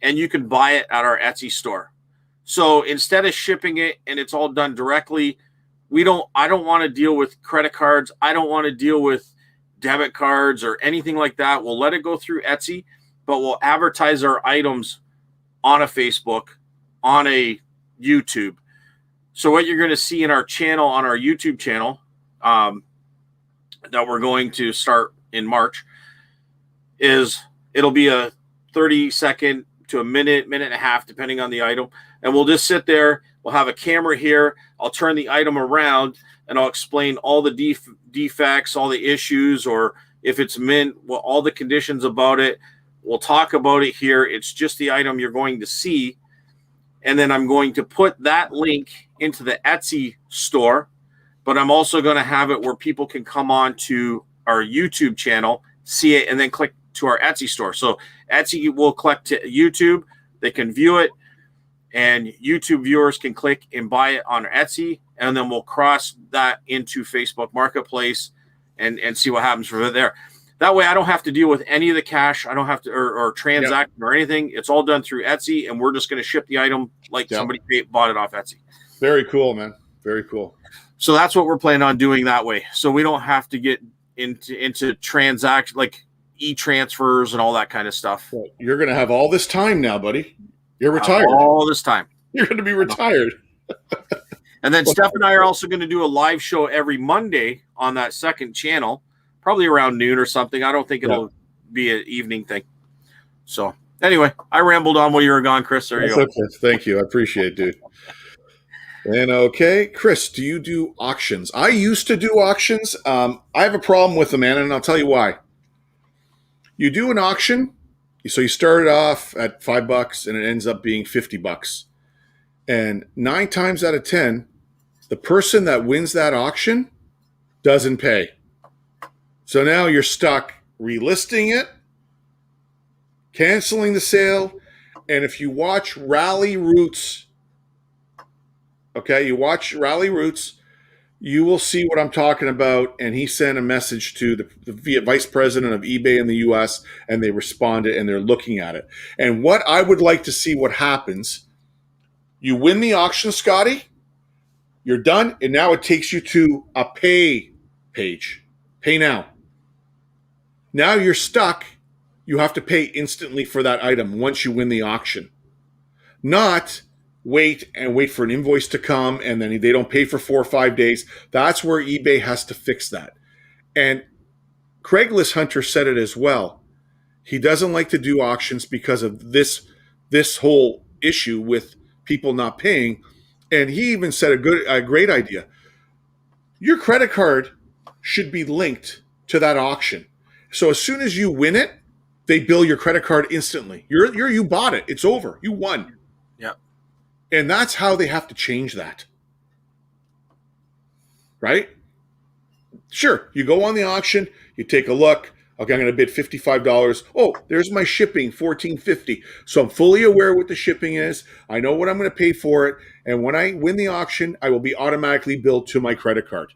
and you can buy it at our Etsy store. So instead of shipping it and it's all done directly, I don't want to deal with credit cards. I don't want to deal with debit cards or anything like that. We'll let it go through Etsy, but we'll advertise our items on a Facebook, on a YouTube. So what you're going to see in our channel, on our YouTube channel, that we're going to start in March, is it'll be a 30-second to a minute, minute and a half, depending on the item. And we'll just sit there. We'll have a camera here. I'll turn the item around and I'll explain all the defects, all the issues, or if it's mint, well, all the conditions about it. We'll talk about it here. It's just the item you're going to see. And then I'm going to put that link into the Etsy store, but I'm also going to have it where people can come on to our YouTube channel, see it, and then click to our Etsy store. So Etsy will click to YouTube. They can view it, and YouTube viewers can click and buy it on Etsy, and then we'll cross that into Facebook Marketplace and see what happens from there. That way I don't have to deal with any of the cash. I don't have to or transact or anything. It's all done through Etsy, and we're just going to ship the item like somebody bought it off Etsy. Very cool, man. Very cool. So that's what we're planning on doing that way. So we don't have to get into transaction, like e-transfers and all that kind of stuff. Well, you're going to have all this time now, buddy. You're retired. All this time. You're going to be retired. And then Steph and I are also going to do a live show every Monday on that second channel, probably around noon or something. I don't think it'll be an evening thing. So anyway, I rambled on while you were gone, Chris. There you go. Okay. Thank you. I appreciate it, dude. And okay, Chris, do you do auctions? I used to do auctions. I have a problem with them, man, and I'll tell you why. You do an auction, so you start it off at $5 and it ends up being $50. And 9 times out of 10, the person that wins that auction doesn't pay. So now you're stuck relisting it, canceling the sale, and if you watch Rally Roots, you will see what I'm talking about. And he sent a message to the vice president of eBay in the US, and they responded and they're looking at it. And what I would like to see what happens, you win the auction, Scotty, you're done, and now it takes you to a pay page. Pay now. Now you're stuck. You have to pay instantly for that item once you win the auction. Not wait for an invoice to come and then they don't pay for 4 or 5 days. That's where eBay has to fix that. And Craigslist Hunter said it as well. He doesn't like to do auctions because of this whole issue with people not paying. And he even said a great idea. Your credit card should be linked to that auction. So as soon as you win it, they bill your credit card instantly. You bought it. It's over. You won. Yeah. And that's how they have to change that. Right? Sure. You go on the auction, you take a look. Okay, I'm going to bid $55. Oh, there's my shipping, $14.50. So I'm fully aware what the shipping is. I know what I'm going to pay for it. And when I win the auction, I will be automatically billed to my credit card.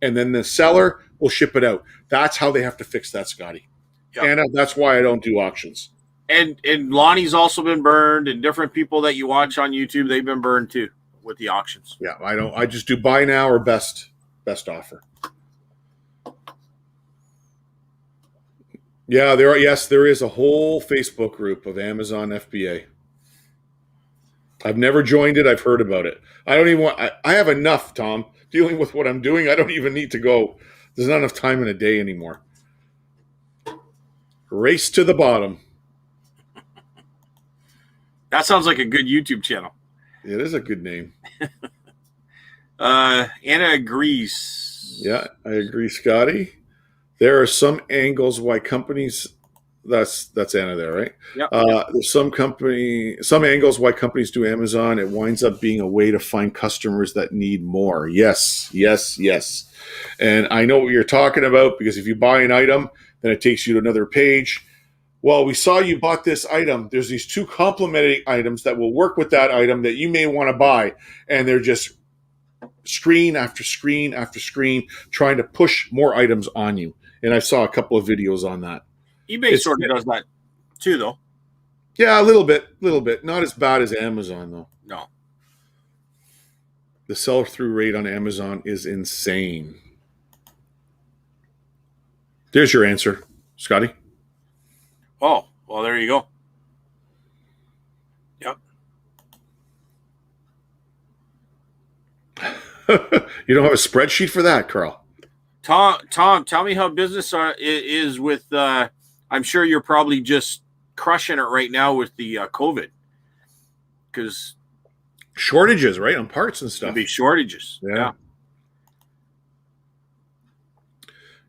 And then the seller will ship it out. That's how they have to fix that, Scotty. Yep. And that's why I don't do auctions. And Lonnie's also been burned, and different people that you watch on YouTube, they've been burned too with the auctions. Yeah, I don't. I just do buy now or best offer. Yeah, there is a whole Facebook group of Amazon FBA. I've never joined it. I've heard about it. I don't even want. I have enough, Tom, dealing with what I'm doing. I don't even need to go. There's not enough time in a day anymore. Race to the bottom. That sounds like a good YouTube channel. It is a good name. Anna agrees. Yeah, I agree, Scotty. There are some angles why companies That's Anna there, right? Yep. There's some angles why companies do Amazon. It winds up being a way to find customers that need more. Yes, yes, yes. And I know what you're talking about, because if you buy an item, then it takes you to another page. Well, we saw you bought this item. There's these two complementing items that will work with that item that you may want to buy, and they're just screen after screen after screen trying to push more items on you. And I saw a couple of videos on that. eBay It's sort of does that too, though. Yeah, a little bit. Not as bad as Amazon though. No. The sell-through rate on Amazon is insane. There's your answer, Scotty. Oh, well, there you go. Yep. You don't have a spreadsheet for that, Carl? Tom, tell me how business is with. I'm sure you're probably just crushing it right now with the COVID, because Shortages, right, on parts and there'll stuff. be shortages. Yeah.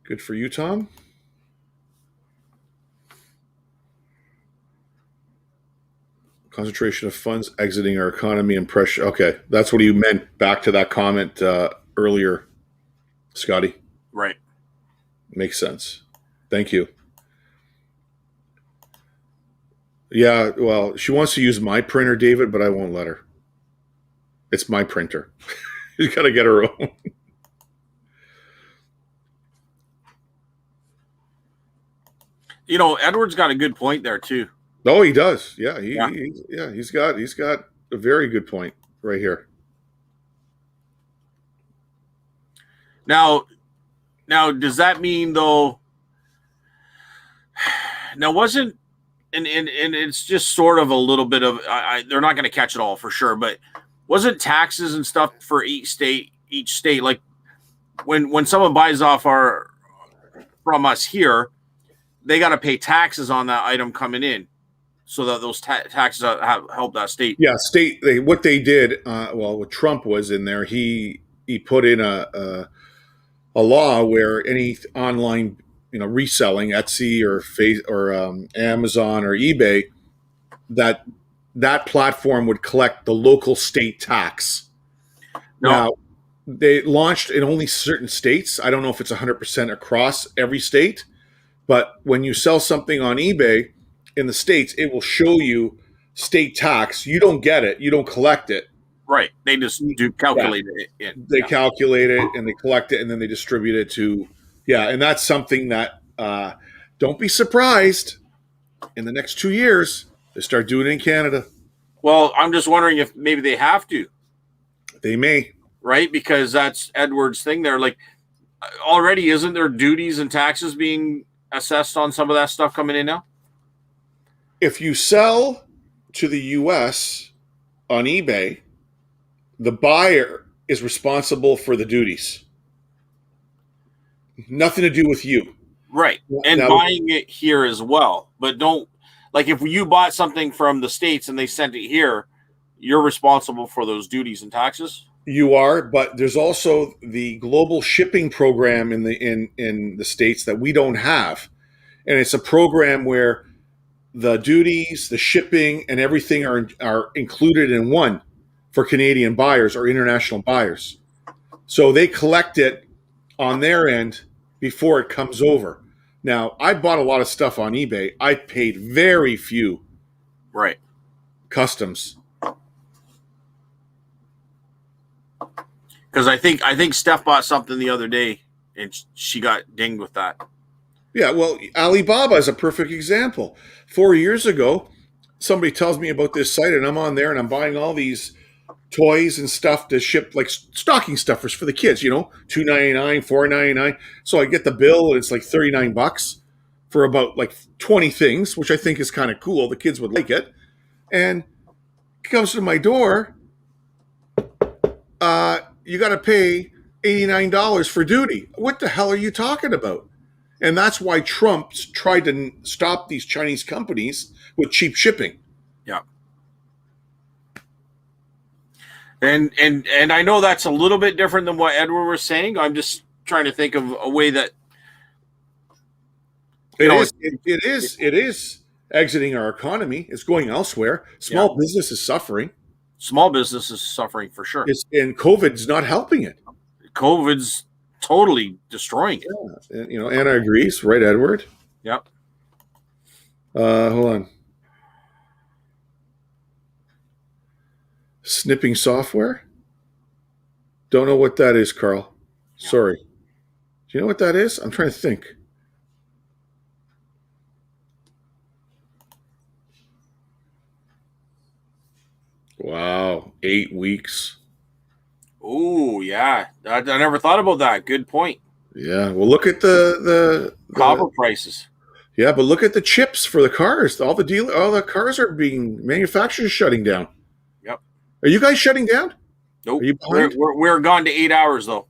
Good for you, Tom. Concentration of funds exiting our economy and pressure. Okay, that's what you meant. Back to that comment earlier, Scotty. Right. Makes sense. Thank you. Yeah, well, she wants to use my printer, David, but I won't let her. It's my printer. She's got to get her own. You know, Edward's got a good point there too. Oh, he does. Yeah, Yeah. he's got a very good point right here. Now, does that mean though? Now, wasn't and it's just sort of a little bit of they're not going to catch it all for sure, but wasn't taxes and stuff for each state like when someone buys off from us here, they got to pay taxes on that item coming in, so that those taxes help that state. Yeah, what they did. Well, what Trump was in there, he put in a law where any online, reselling, Etsy or Amazon or eBay, that platform would collect the local state tax. No. Now, they launched in only certain states. I don't know if it's 100% across every state, but when you sell something on eBay in the States, it will show you state tax. You don't get it. You don't collect it. Right. They just do calculate it in. They calculate it and they collect it and then they distribute it to, and that's something that don't be surprised in the next 2 years they start doing it in Canada. Well, I'm just wondering if maybe they have to. They may. Right? Because that's Edward's thing there. Like, already isn't there duties and taxes being assessed on some of that stuff coming in now? If you sell to the U.S. on eBay, the buyer is responsible for the duties. Nothing to do with you. Right. And now, buying it here as well. But don't, like, if you bought something from the States and they sent it here, you're responsible for those duties and taxes? You are, but there's also the global shipping program in the States that we don't have. And it's a program where the duties, the shipping, and everything are included in one for Canadian buyers or international buyers. So they collect it on their end before it comes over. Now, I bought a lot of stuff on eBay. I paid very few customs. Because I think Steph bought something the other day and she got dinged with that. Yeah, well, Alibaba is a perfect example. 4 years ago, somebody tells me about this site and I'm on there and I'm buying all these toys and stuff to ship, like stocking stuffers for the kids, $2.99, $4.99. So I get the bill and it's like $39 for about like 20 things, which I think is kind of cool. The kids would like it. And it comes to my door, you got to pay $89 for duty. What the hell are you talking about? And that's why Trump tried to stop these Chinese companies with cheap shipping. Yeah. And I know that's a little bit different than what Edward was saying. I'm just trying to think of a way that You It know, is. It is exiting our economy. It's going elsewhere. yeah, Small business is suffering. small business is suffering for sure. And COVID's not helping it. COVID's totally destroying it. And, Anna agrees, right, Edward? Yep. Hold on. Snipping software? Don't know what that is, Carl. Sorry. Do you know what that is? I'm trying to think. Wow, 8 weeks. Oh yeah, I never thought about that. Good point. Yeah. Well, look at the Copper prices. yeah, but look at the chips for the cars. All the cars are being manufacturers shutting down. Yep. Are you guys shutting down? Nope. Are you behind? We're gone to 8 hours though.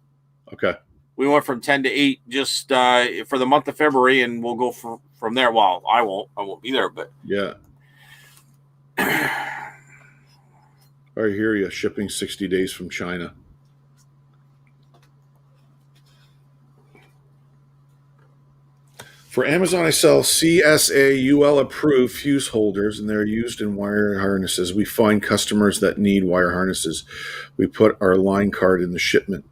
Okay. We went from 10 to 8 just for the month of February, and we'll go from there. Well, I won't be there, but Yeah. I hear you. Shipping 60 days from China. For Amazon, I sell CSA UL approved fuse holders, and they're used in wire harnesses. We find customers that need wire harnesses. We put our line card in the shipment.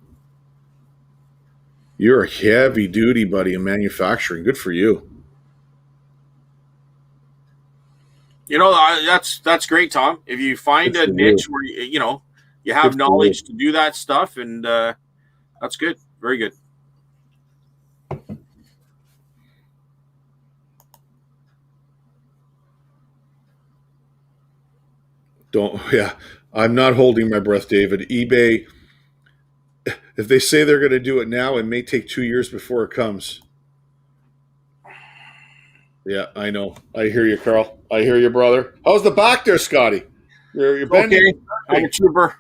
You're a heavy duty, buddy, in manufacturing. Good for you. That's great, Tom. If you find a niche where you have knowledge to do that stuff, and that's good. Very good. Yeah, I'm not holding my breath, David. eBay, if they say they're going to do it now, it may take 2 years before it comes. Yeah, I know. I hear you, Carl. I hear you, brother. How's the back there, Scotty? You're bending. Okay, I'm a trooper.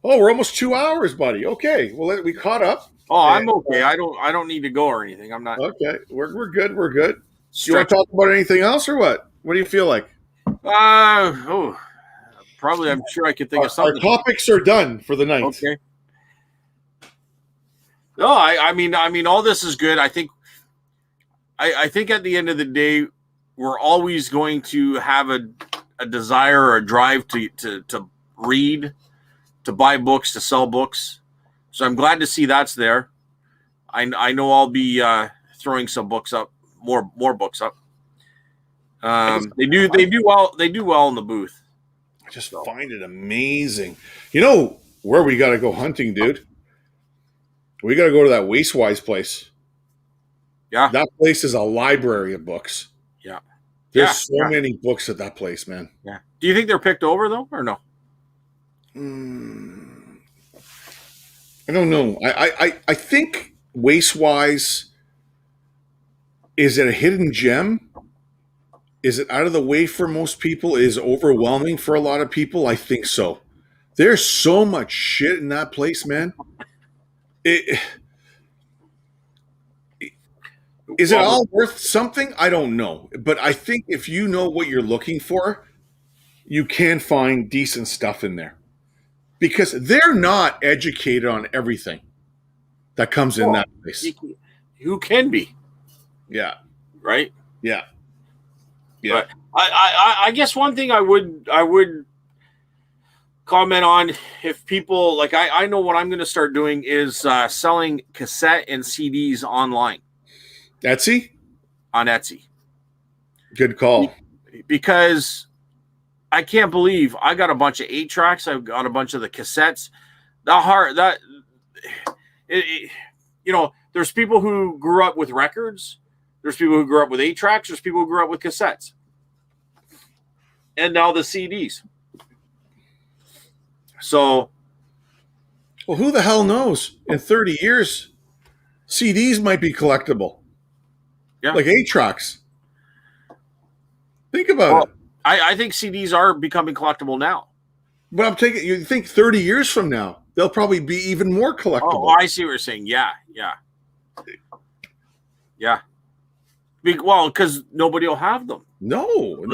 Oh, we're almost 2 hours, buddy. Okay, well, we caught up. Oh, I'm okay. I don't need to go or anything. I'm not. Okay, we're good. We're good. You want to talk about anything else or what? What do you feel like? Probably. I'm sure I could think of something. Our topics are done for the night. Okay. No, I mean, all this is good. I think at the end of the day, we're always going to have a desire or a drive to read, to buy books, to sell books. So I'm glad to see that's there. I know I'll be throwing some books up, more books up. They do well in the booth. I just find it amazing. You know where we got to go hunting, dude? We got to go to that Wastewise place. Yeah. That place is a library of books. Yeah. There's so many books at that place, man. Yeah. Do you think they're picked over though, or no? I don't know. I think Wastewise, is it a hidden gem? Is it out of the way for most people? Is it overwhelming for a lot of people? I think so. There's so much shit in that place, man. Is it all worth something? I don't know. But I think if you know what you're looking for, you can find decent stuff in there. Because they're not educated on everything that comes in that place. Who can be? Yeah. Right? Yeah. Yeah. But I guess one thing I would comment on, if people like, I know what I'm going to start doing is selling cassette and CDs online. Etsy? On Etsy. Good call. Because I can't believe I got a bunch of 8 tracks. I've got a bunch of the cassettes. There's people who grew up with records. There's people who grew up with 8 tracks. There's people who grew up with cassettes. And now the CDs. So. Well, who the hell knows? In 30 years, CDs might be collectible. Yeah. Like 8 tracks. Think about it. I think CDs are becoming collectible now. But you think 30 years from now, they'll probably be even more collectible. Oh, I see what you're saying. Yeah. Well, because nobody will have them. No.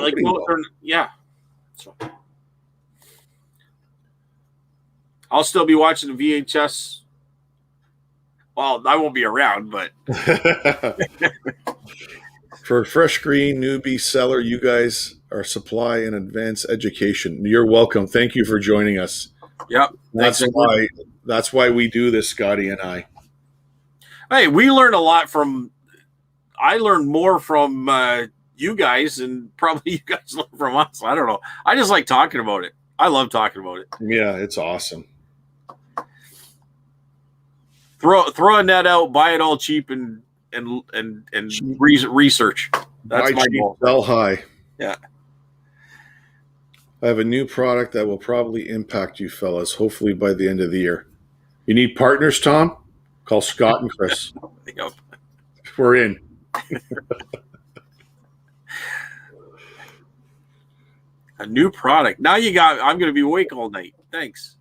Yeah. So. I'll still be watching the VHS. Well, I won't be around, but For Fresh Green newbie seller, you guys are supply and advanced education. You're welcome. Thank you for joining us. Yep. That's why. That's why we do this, Scotty and I. Hey, we learn a lot from. I learned more from you guys, and probably you guys learn from us. I don't know. I just like talking about it. I love talking about it. Yeah, it's awesome. Throw a net out, buy it all cheap, and research. That's Buy my cheap, goal. sell high. Yeah. I have a new product that will probably impact you fellas, hopefully by the end of the year. You need partners, Tom? Call Scott and Chris. Yep. We're in. A new product. Now you got. I'm going to be awake all night. Thanks.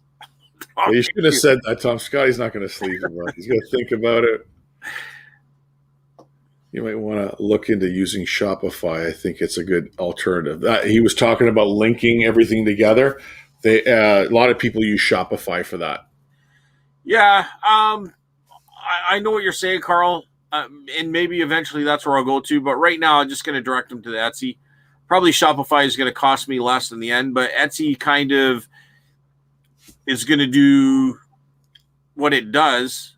Well, you should have said that, Tom. Scotty's not going to sleep about it. He's going to think about it. You might want to look into using Shopify. I think it's a good alternative. He was talking about linking everything together. A lot of people use Shopify for that. Yeah, I know what you're saying, Carl, and maybe eventually that's where I'll go to. But right now, I'm just going to direct them to the Etsy. Probably Shopify is going to cost me less in the end, but Etsy kind of is going to do what it does,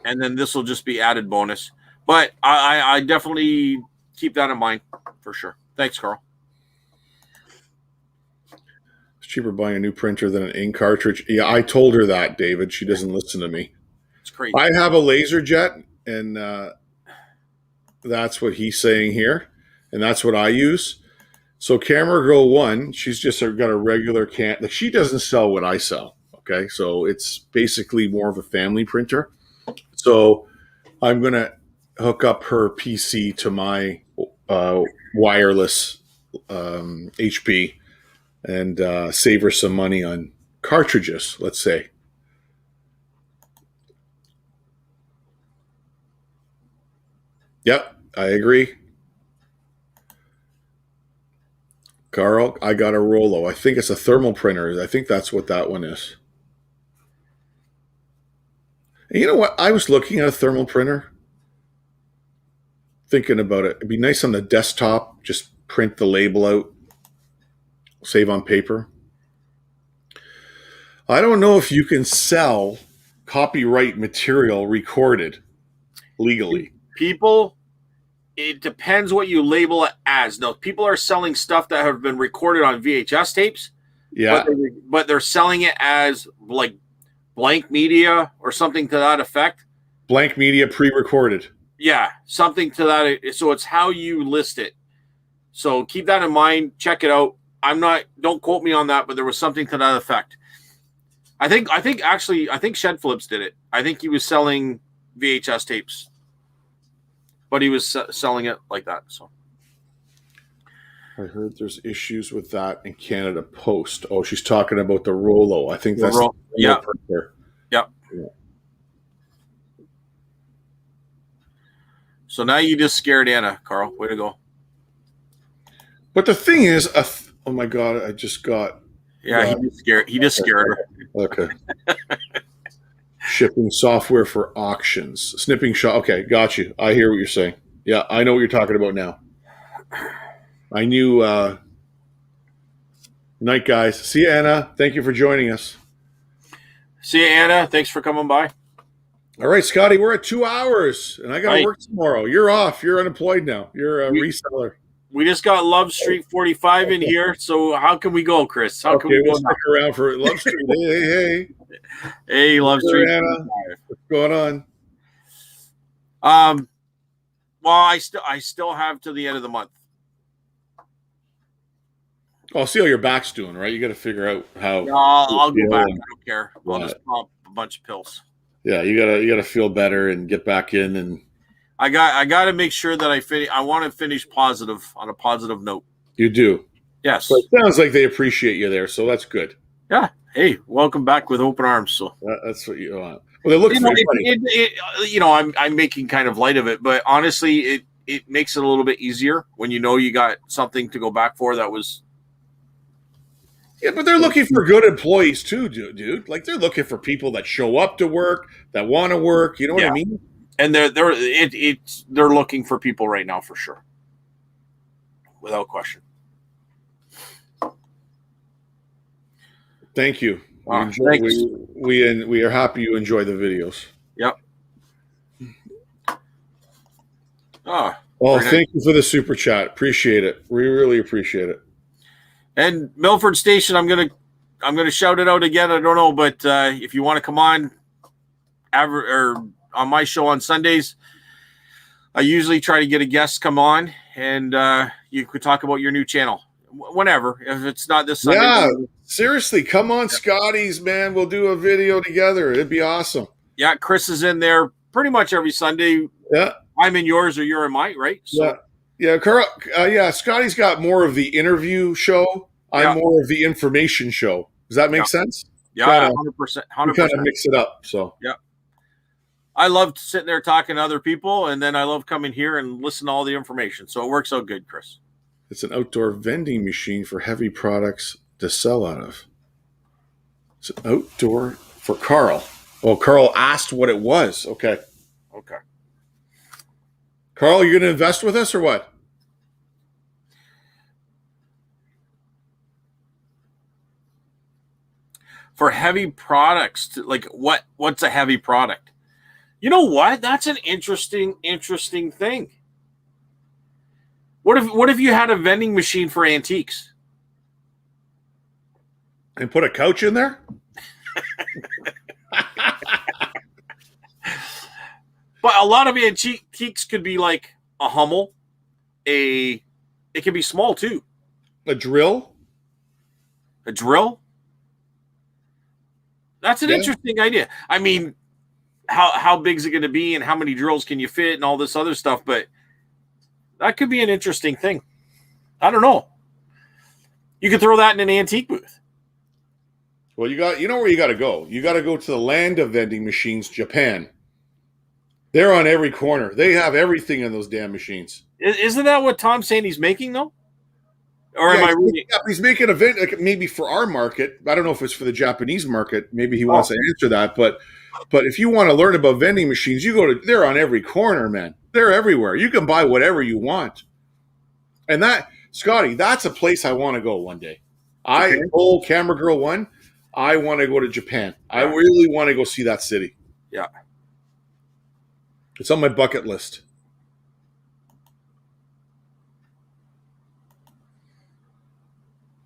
and then this will just be added bonus. But I definitely keep that in mind for sure. Thanks, Carl. It's cheaper buying a new printer than an ink cartridge. Yeah, I told her that, David. She doesn't listen to me. It's crazy. I have a LaserJet, and that's what he's saying here, and that's what I use. So Camera Girl 1, she's just got a regular can. Like, she doesn't sell what I sell, okay? So it's basically more of a family printer. So I'm going to hook up her PC to my wireless HP and save her some money on cartridges, let's say. Yep, I agree. Carl, I got a Rollo. I think it's a thermal printer. I think that's what that one is. And you know what? I was looking at a thermal printer, thinking about it. It'd be nice on the desktop, just print the label out, save on paper. I don't know if you can sell copyright material recorded legally. People, it depends what you label it as. Now, people are selling stuff that have been recorded on VHS tapes. Yeah. But they're selling it as like blank media or something to that effect. Blank media pre-recorded. Yeah, something to that. So it's how you list it. So keep that in mind. Check it out. Don't quote me on that, but there was something to that effect. I think Shed Flips did it. I think he was selling VHS tapes, but he was selling it like that. So I heard there's issues with that in Canada Post. Oh, she's talking about the Rollo. I think that's the printer. Yep. Yeah. So now you just scared Anna, Carl. Way to go. But the thing is, oh my God, I just got. Yeah, he just scared her. Okay. Shipping software for auctions. Snipping shop. Okay, got you. I hear what you're saying. Yeah, I know what you're talking about now. I knew. Night, guys. See you, Anna. Thank you for joining us. See you, Anna. Thanks for coming by. All right, Scotty, we're at 2 hours, and I got to work tomorrow. You're off. You're unemployed now. You're a reseller. We just got Love Street 45 in here, so how can we go, Chris? How can we go? We'll stick around for Love Street. Hey. Hey, Love Street. Anna. What's going on? Well, I still have to the end of the month. I'll see how your back's doing, right? You got to figure out how. No, I'll go back. I don't care. I'll just pop a bunch of pills. Yeah, you gotta feel better and get back in, and I got to make sure that I finish. I want to finish positive on a positive note. You do, yes. So it sounds like they appreciate you there, so that's good. Yeah. Hey, welcome back with open arms. So that's what you want. Well, it looks funny. I'm making kind of light of it, but honestly, it makes it a little bit easier when you know you got something to go back for that was. Yeah, but they're looking for good employees too, dude. Like, they're looking for people that show up to work, that want to work. You know what I mean? And they're looking for people right now for sure. without question. Thank you. Thanks. We are happy you enjoy the videos. Yep. Oh, well, thank you for the super chat. Appreciate it. We really appreciate it. And Milford Station, I'm gonna shout it out again. I don't know, but if you want to come on, or on my show on Sundays, I usually try to get a guest come on, and you could talk about your new channel whenever. If it's not this Sunday, yeah, seriously, come on, Scotty's, man. We'll do a video together. It'd be awesome. Yeah, Chris is in there pretty much every Sunday. Yeah, I'm in yours or you're in mine, right? So, yeah, Carl. Yeah, Scotty's got more of the interview show. I'm more of the information show. Does that make sense? Yeah, 100%. We kind of mix it up. So yeah. I love sitting there talking to other people, and then I love coming here and listen to all the information. So it works out good, Chris. It's an outdoor vending machine for heavy products to sell out of. It's an outdoor for Carl. Oh, Carl asked what it was. Okay. Carl, you're going to invest with us or what? For heavy products, like what's a heavy product? You know what? That's an interesting thing. What if you had a vending machine for antiques? And put a couch in there? But a lot of antiques could be like a Hummel, it can be small too. A drill? A drill? That's an interesting idea. I mean, how big is it going to be and how many drills can you fit and all this other stuff, but that could be an interesting thing. I don't know. You could throw that in an antique booth. Well, you know where you got to go. You got to go to the land of vending machines, Japan. They're on every corner. They have everything in those damn machines. Isn't that what Tom's saying he's making, though? Or am I reading? Yeah, he's making a event like maybe for our market. I don't know if it's for the Japanese market. Maybe he wants to answer that. But if you want to learn about vending machines, they're on every corner, man. They're everywhere. You can buy whatever you want. And Scotty, that's a place I want to go one day. Old Camera Girl 1, I want to go to Japan. I really want to go see that city. Yeah. It's on my bucket list.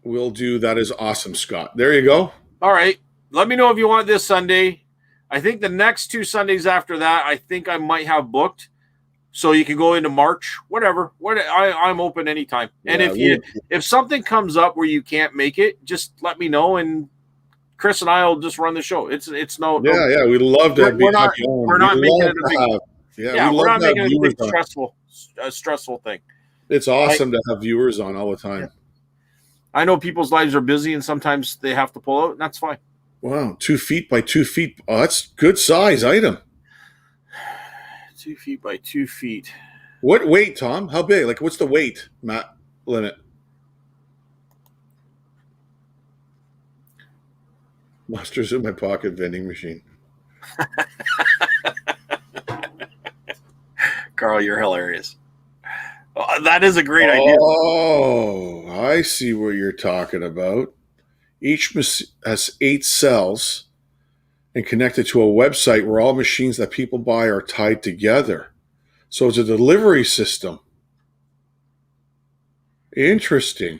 Will do. That is awesome, Scott. There you go. All right. Let me know if you want this Sunday. I think the next 2 Sundays after that, I think I might have booked. So you can go into March, whatever. I'm open anytime. And if something comes up where you can't make it, just let me know, and Chris and I will just run the show. It's no. Yeah. We'd love to. We're not making it a big. We're not making it a big stressful thing. It's awesome to have viewers on all the time. Yeah. I know people's lives are busy and sometimes they have to pull out, and that's fine. Wow, 2 feet by 2 feet. Oh, that's good size item. 2 feet by 2 feet. What weight, Tom? How big? Like, what's the weight limit? Monsters in my pocket vending machine. Carl, you're hilarious. Oh, that is a great idea. Oh, I see what you're talking about. Each has 8 cells and connected to a website where all machines that people buy are tied together. So it's a delivery system. Interesting.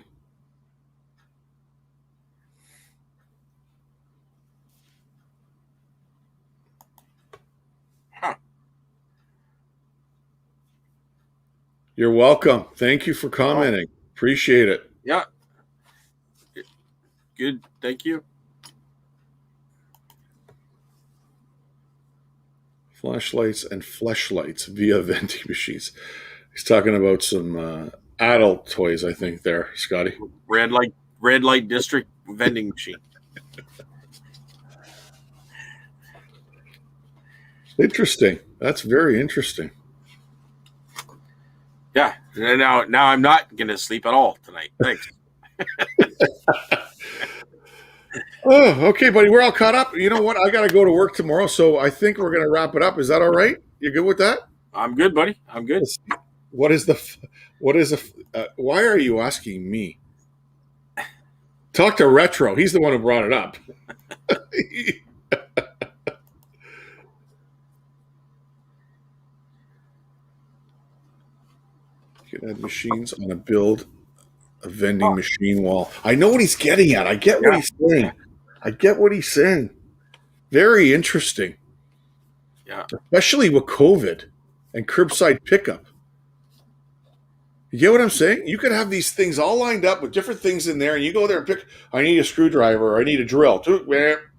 You're welcome. Thank you for commenting. Appreciate it. Yeah. Good. Thank you. Flashlights and fleshlights via vending machines. He's talking about some adult toys, I think, there, Scotty. Red light district vending machine. Interesting. That's very interesting. Yeah. Now I'm not going to sleep at all tonight. Thanks. Oh, okay, buddy. We're all caught up. You know what? I got to go to work tomorrow, so I think we're going to wrap it up. Is that all right? You good with that? I'm good, buddy. I'm good. What is the What is why are you asking me? Talk to Retro. He's the one who brought it up. You can add machines on a build a vending machine wall. I know what he's getting at. I get what he's saying. I get what he's saying. Very interesting. Yeah. Especially with COVID and curbside pickup. You get what I'm saying? You could have these things all lined up with different things in there, and you go there and pick, I need a screwdriver, or I need a drill.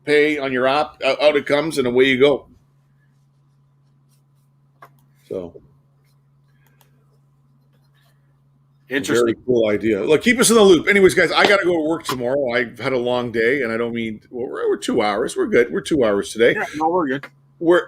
Pay on your app, out it comes, and away you go. So, interesting. Very cool idea. Look, keep us in the loop. Anyways, guys, I got to go to work tomorrow. I've had a long day, and I don't mean, we're 2 hours. We're good. We're 2 hours today. Yeah, no, we're good.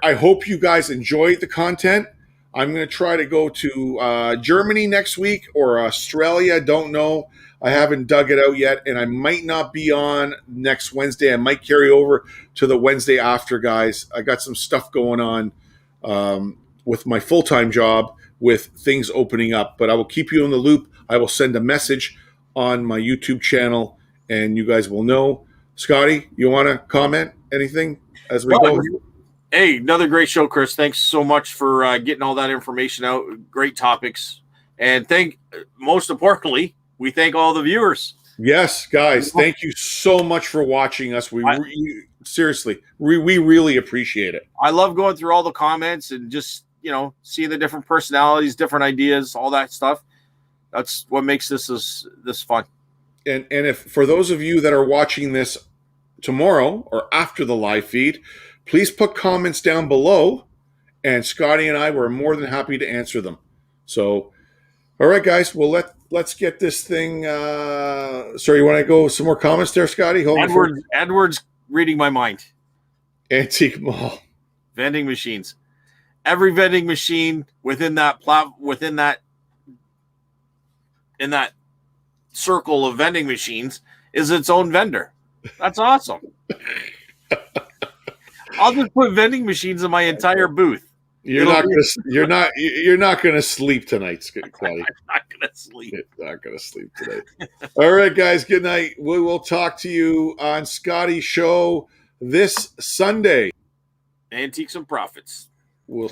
I hope you guys enjoyed the content. I'm going to try to go to Germany next week or Australia. Don't know. I haven't dug it out yet, and I might not be on next Wednesday. I might carry over to the Wednesday after, guys. I got some stuff going on with my full-time job with things opening up, but I will keep you in the loop. I will send a message on my YouTube channel, and you guys will know. Scotty, you want to comment anything as we go? Hey, another great show, Chris. Thanks so much for getting all that information out. Great topics. And most importantly, we thank all the viewers. Yes, guys. Thank you so much for watching us. Seriously, we really appreciate it. I love going through all the comments and just, seeing the different personalities, different ideas, all that stuff. That's what makes this fun. And if for those of you that are watching this tomorrow or after the live feed, please put comments down below, and Scotty and I were more than happy to answer them. So, all right, guys. Well, let's get this thing. Sorry, you want to go some more comments there, Scotty? Edward's reading my mind. Antique mall, vending machines. Every vending machine in that circle of vending machines is its own vendor. That's awesome. I'll just put vending machines in my entire booth. You're not going to sleep tonight, Claudia. I'm not going to sleep. You're not going to sleep tonight. All right, guys. Good night. We will talk to you on Scotty's show this Sunday. Antiques and Profits. We'll